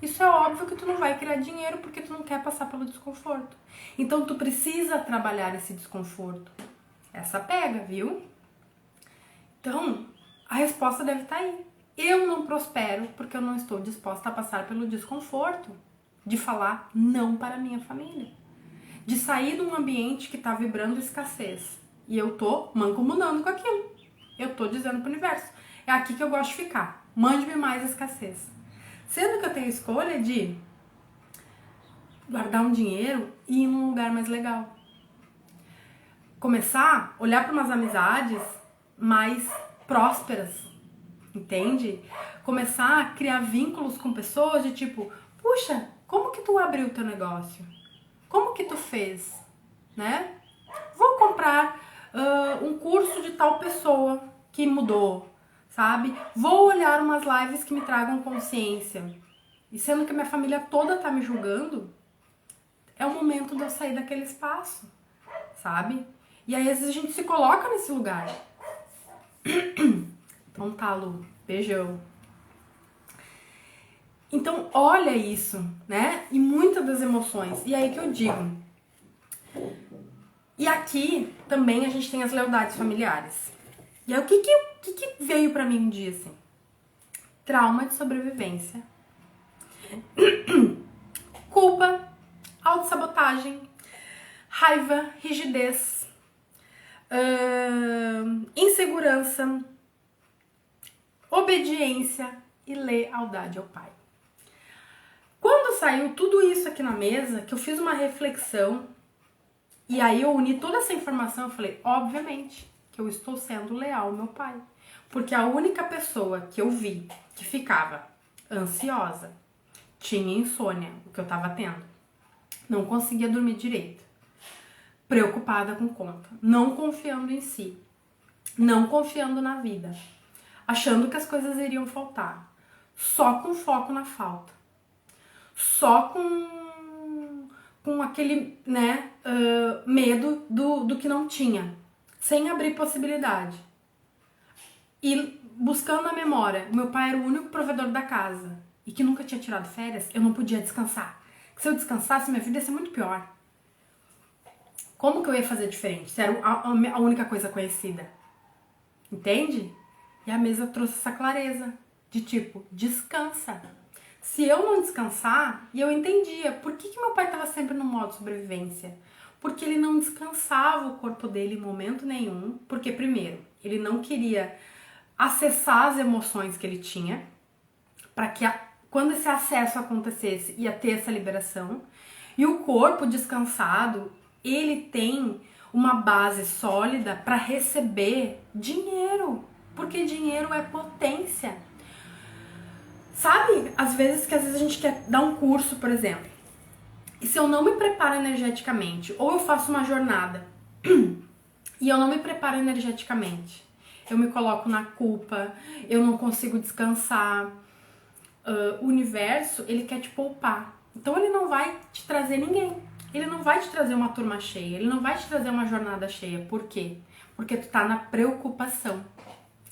Isso é óbvio que tu não vai criar dinheiro porque tu não quer passar pelo desconforto. Então tu precisa trabalhar esse desconforto. Essa pega, viu? Então, a resposta deve estar aí. Eu não prospero porque eu não estou disposta a passar pelo desconforto de falar não para a minha família. De sair de um ambiente que está vibrando escassez. E eu tô mancomunando com aquilo. Eu tô dizendo pro universo, é aqui que eu gosto de ficar. Mande-me mais escassez. Sendo que eu tenho a escolha de guardar um dinheiro e ir num lugar mais legal. Começar a olhar para umas amizades mais prósperas, entende? Começar a criar vínculos com pessoas de tipo, puxa, como que tu abriu o teu negócio? Como que tu fez? Né? Vou comprar um curso de tal pessoa que mudou, sabe? Vou olhar umas lives que me tragam consciência. E sendo que minha família toda tá me julgando, é o momento de eu sair daquele espaço, sabe? E aí às vezes a gente se coloca nesse lugar. Então tá, Lu, beijão. Então olha isso, né? E muitas das emoções. E aí que eu digo. E aqui também a gente tem as lealdades familiares. E aí o que veio pra mim um dia assim? Trauma de sobrevivência. Culpa, autossabotagem, raiva, rigidez, insegurança, obediência e lealdade ao pai. Quando saiu tudo isso aqui na mesa, que eu fiz uma reflexão e aí eu uni toda essa informação, eu falei, obviamente que eu estou sendo leal ao meu pai. Porque a única pessoa que eu vi que ficava ansiosa, tinha insônia, o que eu tava tendo, não conseguia dormir direito, preocupada com conta, não confiando em si, não confiando na vida, achando que as coisas iriam faltar, só com foco na falta, só com aquele, né, medo do que não tinha, sem abrir possibilidade. E buscando na memória, meu pai era o único provedor da casa e que nunca tinha tirado férias, eu não podia descansar. Se eu descansasse, minha vida ia ser muito pior. Como que eu ia fazer diferente? Se era a única coisa conhecida. Entende? E a mesa trouxe essa clareza de tipo, descansa. Se eu não descansar, e eu entendia por que meu pai estava sempre no modo sobrevivência. Porque ele não descansava o corpo dele em momento nenhum. Porque, primeiro, ele não queria acessar as emoções que ele tinha, para que quando esse acesso acontecesse, ia ter essa liberação. E o corpo descansado, ele tem uma base sólida para receber dinheiro, porque dinheiro é potência. Sabe, às vezes a gente quer dar um curso, por exemplo, e se eu não me preparo energeticamente, ou eu faço uma jornada e eu não me preparo energeticamente, eu me coloco na culpa, eu não consigo descansar, o universo, ele quer te poupar. Então ele não vai te trazer ninguém. Ele não vai te trazer uma turma cheia, ele não vai te trazer uma jornada cheia. Por quê? Porque tu tá na preocupação.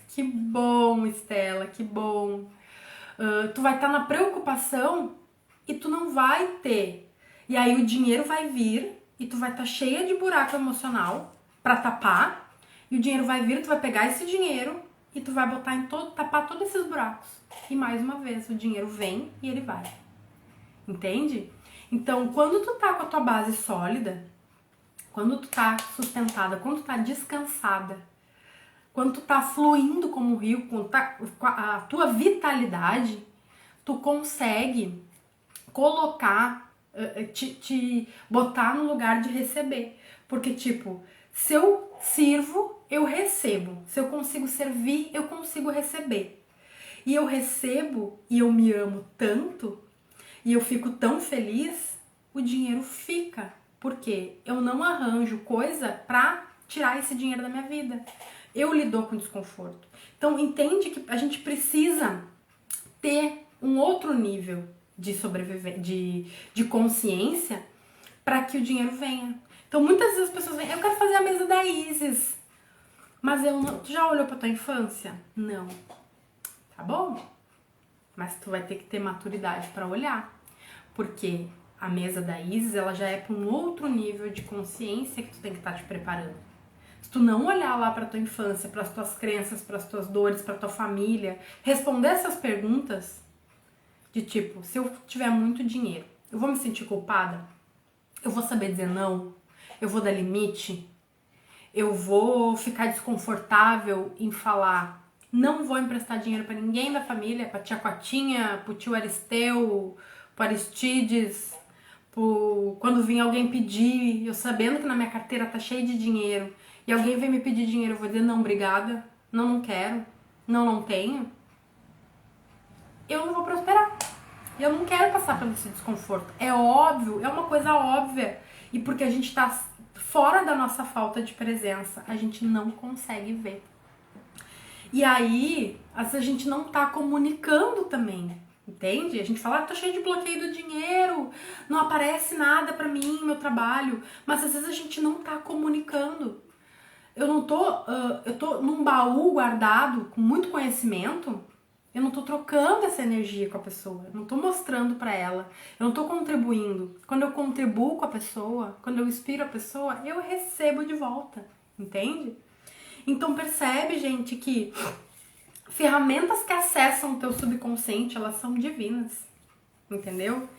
Que bom, Estela, que bom. Tu vai estar na preocupação e tu não vai ter. E aí o dinheiro vai vir e tu vai estar cheia de buraco emocional pra tapar. E o dinheiro vai vir, tu vai pegar esse dinheiro e tu vai botar tapar todos esses buracos. E mais uma vez, o dinheiro vem e ele vai. Entende? Então, quando tu tá com a tua base sólida, quando tu tá sustentada, quando tu tá descansada, quando tu tá fluindo como um rio, com a tua vitalidade, tu consegue colocar, te botar no lugar de receber. Porque, tipo, se eu sirvo, eu recebo. Se eu consigo servir, eu consigo receber. E eu recebo e eu me amo tanto e eu fico tão feliz, o dinheiro fica. Porque eu não arranjo coisa pra tirar esse dinheiro da minha vida. Eu lido com desconforto. Então entende que a gente precisa ter um outro nível de sobrevivência, de consciência para que o dinheiro venha. Então muitas vezes as pessoas vêm, eu quero fazer a mesa da Isis, mas eu não. Tu já olhou pra tua infância? Não. Tá bom? Mas tu vai ter que ter maturidade para olhar, porque a mesa da Isis, ela já é para um outro nível de consciência que tu tem que estar te preparando. Se tu não olhar lá pra tua infância, pras tuas crenças, pras tuas dores, pra tua família, responder essas perguntas de tipo, se eu tiver muito dinheiro, eu vou me sentir culpada? Eu vou saber dizer não? Eu vou dar limite? Eu vou ficar desconfortável em falar não vou emprestar dinheiro pra ninguém da família, pra tia Cotinha, pro tio Aristeu, pro Aristides, quando vir alguém pedir, eu sabendo que na minha carteira tá cheio de dinheiro, e alguém vem me pedir dinheiro, eu vou dizer não, obrigada, não, não quero, não, não tenho. eu não vou prosperar. Eu não quero passar pelo esse desconforto. É óbvio, é uma coisa óbvia. E porque a gente tá fora da nossa falta de presença, a gente não consegue ver. E aí, às vezes a gente não tá comunicando também, entende? A gente fala, tô cheio de bloqueio do dinheiro, não aparece nada pra mim, meu trabalho. Mas às vezes a gente não tá comunicando. Eu não tô, eu tô num baú guardado com muito conhecimento, eu não tô trocando essa energia com a pessoa, eu não tô mostrando pra ela, eu não tô contribuindo. Quando eu contribuo com a pessoa, quando eu inspiro a pessoa, eu recebo de volta, entende? Então percebe, gente, que ferramentas que acessam o teu subconsciente, elas são divinas, entendeu?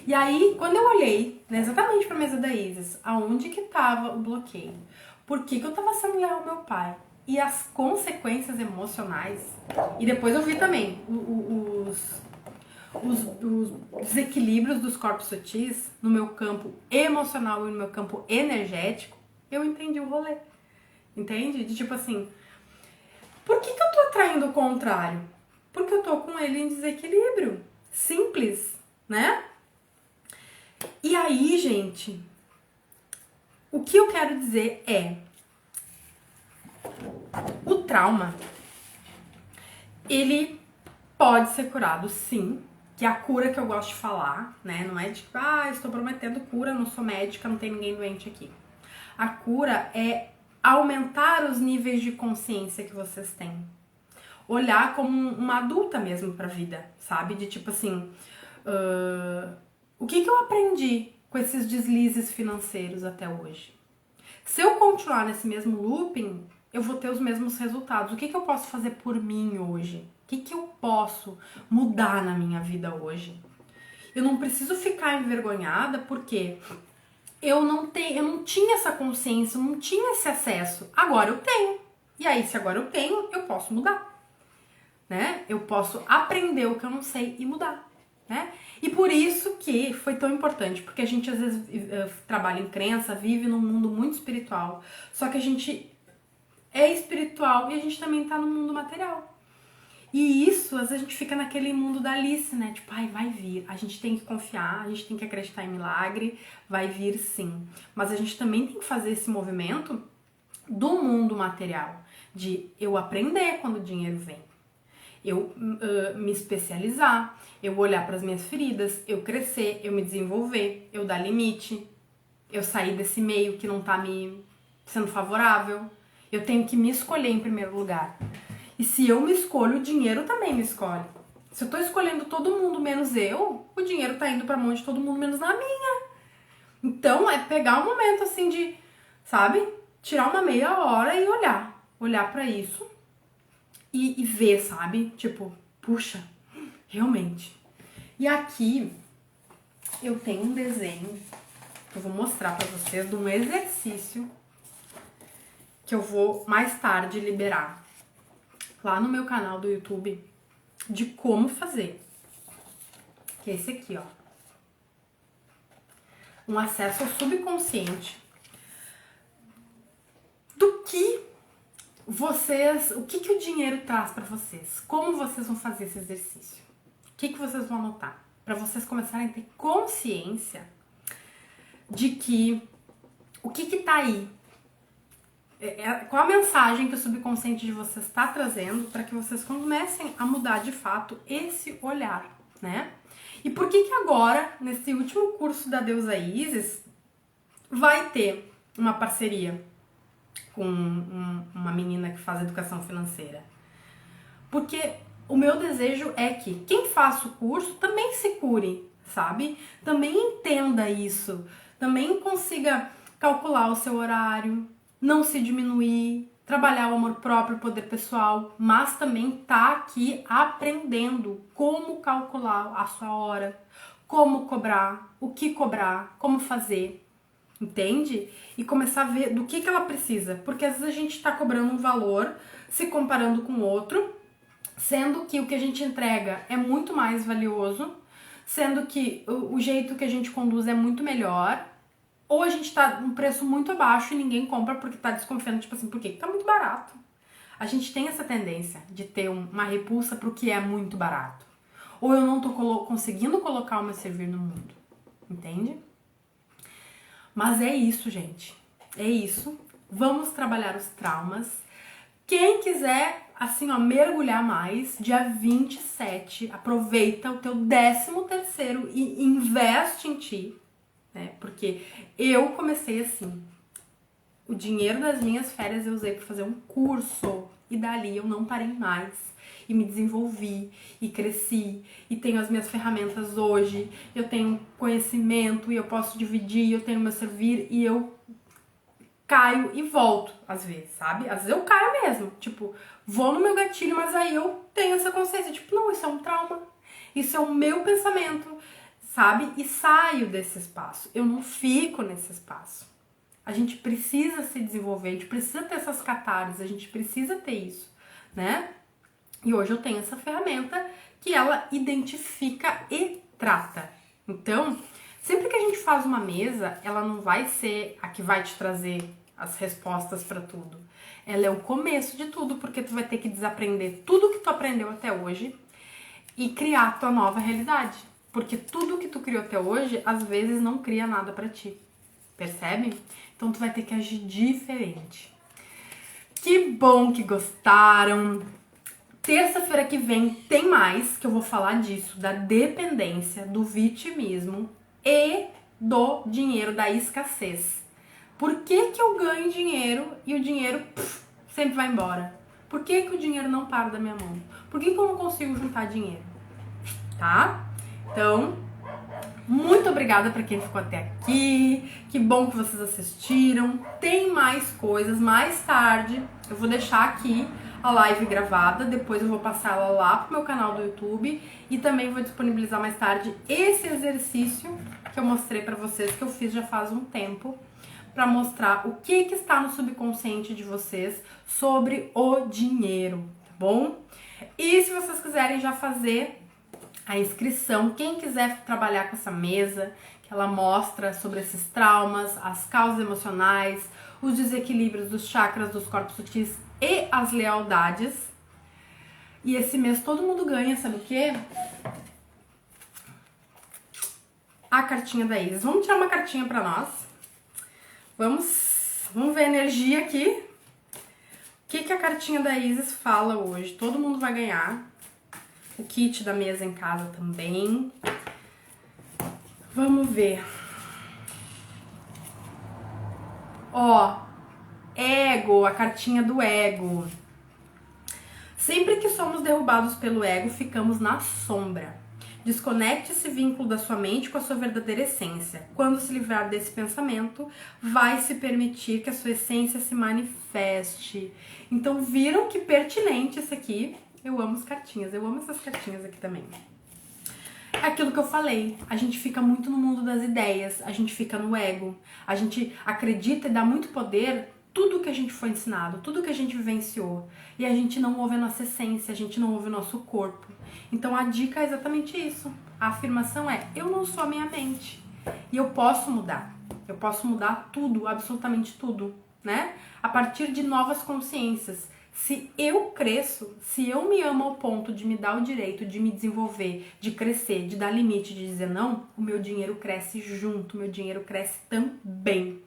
E aí, quando eu olhei, né, exatamente pra mesa da Isis, aonde que tava o bloqueio, por que que eu tava sendo leal ao meu pai, e as consequências emocionais, e depois eu vi também os desequilíbrios dos corpos sutis no meu campo emocional e no meu campo energético, eu entendi o rolê, entende? De tipo assim, por que que eu tô atraindo o contrário? Porque eu tô com ele em desequilíbrio. Simples, né? E aí, gente, o que eu quero dizer é, o trauma, ele pode ser curado, sim, que é a cura que eu gosto de falar, né? Não é tipo, estou prometendo cura, não sou médica, não tem ninguém doente aqui. A cura é aumentar os níveis de consciência que vocês têm. Olhar como uma adulta mesmo pra vida, sabe? De tipo assim, o que eu aprendi com esses deslizes financeiros até hoje? Se eu continuar nesse mesmo looping, eu vou ter os mesmos resultados. O que eu posso fazer por mim hoje? O que eu posso mudar na minha vida hoje? Eu não preciso ficar envergonhada porque eu não tinha essa consciência, eu não tinha esse acesso. Agora eu tenho. E aí, se agora eu tenho, eu posso mudar. Né? Eu posso aprender o que eu não sei e mudar, né? E por isso que foi tão importante, porque a gente às vezes trabalha em crença, vive num mundo muito espiritual, só que a gente é espiritual e a gente também tá no mundo material. E isso, às vezes a gente fica naquele mundo da Alice, né? Tipo, vai vir. A gente tem que confiar, a gente tem que acreditar em milagre, vai vir sim. Mas a gente também tem que fazer esse movimento do mundo material, de eu aprender quando o dinheiro vem. Eu me especializar, eu olhar para as minhas feridas, eu crescer, eu me desenvolver, eu dar limite, eu sair desse meio que não tá me sendo favorável. Eu tenho que me escolher em primeiro lugar. E se eu me escolho, o dinheiro também me escolhe. Se eu tô escolhendo todo mundo menos eu, o dinheiro tá indo pra mão de todo mundo menos na minha. Então é pegar um momento assim de, sabe? Tirar uma meia hora e olhar. Olhar pra isso e ver, sabe? Tipo, puxa, realmente. E aqui eu tenho um desenho que eu vou mostrar pra vocês de um exercício que eu vou mais tarde liberar lá no meu canal do YouTube de como fazer. Que é esse aqui, ó. Um acesso ao subconsciente do que vocês, o que o dinheiro traz pra vocês, como vocês vão fazer esse exercício, o que vocês vão anotar, pra vocês começarem a ter consciência de que o que tá aí, qual a mensagem que o subconsciente de vocês está trazendo para que vocês comecem a mudar de fato esse olhar, né? E por que agora, nesse último curso da deusa Isis, vai ter uma parceria com uma menina que faz educação financeira? Porque o meu desejo é que quem faça o curso também se cure, sabe? Também entenda isso, também consiga calcular o seu horário, não se diminuir, trabalhar o amor próprio, o poder pessoal, mas também tá aqui aprendendo como calcular a sua hora, como cobrar, o que cobrar, como fazer, entende? E começar a ver do que ela precisa, porque às vezes a gente tá cobrando um valor, se comparando com outro, sendo que o que a gente entrega é muito mais valioso, sendo que o jeito que a gente conduz é muito melhor, ou a gente tá num preço muito abaixo e ninguém compra porque tá desconfiando, tipo assim, por quê? Porque tá muito barato. A gente tem essa tendência de ter uma repulsa pro que é muito barato. ou eu não tô conseguindo colocar o meu servir no mundo, entende? Mas é isso, gente, é isso. Vamos trabalhar os traumas. Quem quiser, assim, ó, mergulhar mais, dia 27, aproveita o teu 13º e investe em ti, né? Porque eu comecei assim, o dinheiro das minhas férias eu usei para fazer um curso e dali eu não parei mais. E me desenvolvi, e cresci, e tenho as minhas ferramentas hoje, eu tenho conhecimento, e eu posso dividir, eu tenho meu servir, e eu caio e volto, às vezes, sabe? Às vezes eu caio mesmo, tipo, vou no meu gatilho, mas aí eu tenho essa consciência, tipo, não, isso é um trauma, isso é o meu pensamento, sabe? E saio desse espaço, eu não fico nesse espaço. A gente precisa se desenvolver, a gente precisa ter essas catarses, a gente precisa ter isso, né? E hoje eu tenho essa ferramenta que ela identifica e trata. Então, sempre que a gente faz uma mesa, ela não vai ser a que vai te trazer as respostas para tudo. Ela é o começo de tudo, porque tu vai ter que desaprender tudo que tu aprendeu até hoje e criar a tua nova realidade. Porque tudo que tu criou até hoje, às vezes não cria nada para ti. Percebe? Então tu vai ter que agir diferente. Que bom que gostaram! Terça-feira que vem tem mais, que eu vou falar disso, da dependência, do vitimismo e do dinheiro, da escassez. Por que que eu ganho dinheiro e o dinheiro sempre vai embora? Por que que o dinheiro não para da minha mão? Por que que eu não consigo juntar dinheiro? Tá? Então, muito obrigada para quem ficou até aqui. Que bom que vocês assistiram. Tem mais coisas. Mais tarde eu vou deixar aqui a live gravada. Depois eu vou passar ela lá pro meu canal do YouTube. E também vou disponibilizar mais tarde esse exercício que eu mostrei para vocês, que eu fiz já faz um tempo, para mostrar o que está no subconsciente de vocês sobre o dinheiro, tá bom? E se vocês quiserem já fazer a inscrição, quem quiser trabalhar com essa mesa, que ela mostra sobre esses traumas, as causas emocionais, os desequilíbrios dos chakras, dos corpos sutis e as lealdades. E esse mês todo mundo ganha, sabe o quê? A cartinha da Isis. Vamos tirar uma cartinha pra nós. Vamos ver a energia aqui. O que a cartinha da Isis fala hoje? Todo mundo vai ganhar. O kit da mesa em casa também. Vamos ver. Ó, ego, a cartinha do ego. Sempre que somos derrubados pelo ego, ficamos na sombra. Desconecte esse vínculo da sua mente com a sua verdadeira essência. Quando se livrar desse pensamento, vai se permitir que a sua essência se manifeste. Então, viram que pertinente esse aqui? Eu amo as cartinhas, eu amo essas cartinhas aqui também. É aquilo que eu falei, a gente fica muito no mundo das ideias, a gente fica no ego, a gente acredita e dá muito poder tudo que a gente foi ensinado, tudo que a gente vivenciou, e a gente não ouve a nossa essência, a gente não ouve o nosso corpo. Então a dica é exatamente isso, a afirmação é, eu não sou a minha mente, e eu posso mudar tudo, absolutamente tudo, né? A partir de novas consciências. Se eu cresço, se eu me amo ao ponto de me dar o direito de me desenvolver, de crescer, de dar limite, de dizer não, o meu dinheiro cresce junto, o meu dinheiro cresce também.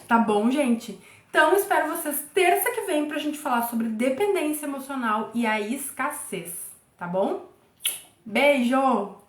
Tá bom, gente? Então, espero vocês terça que vem pra gente falar sobre dependência emocional e a escassez, tá bom? Beijo!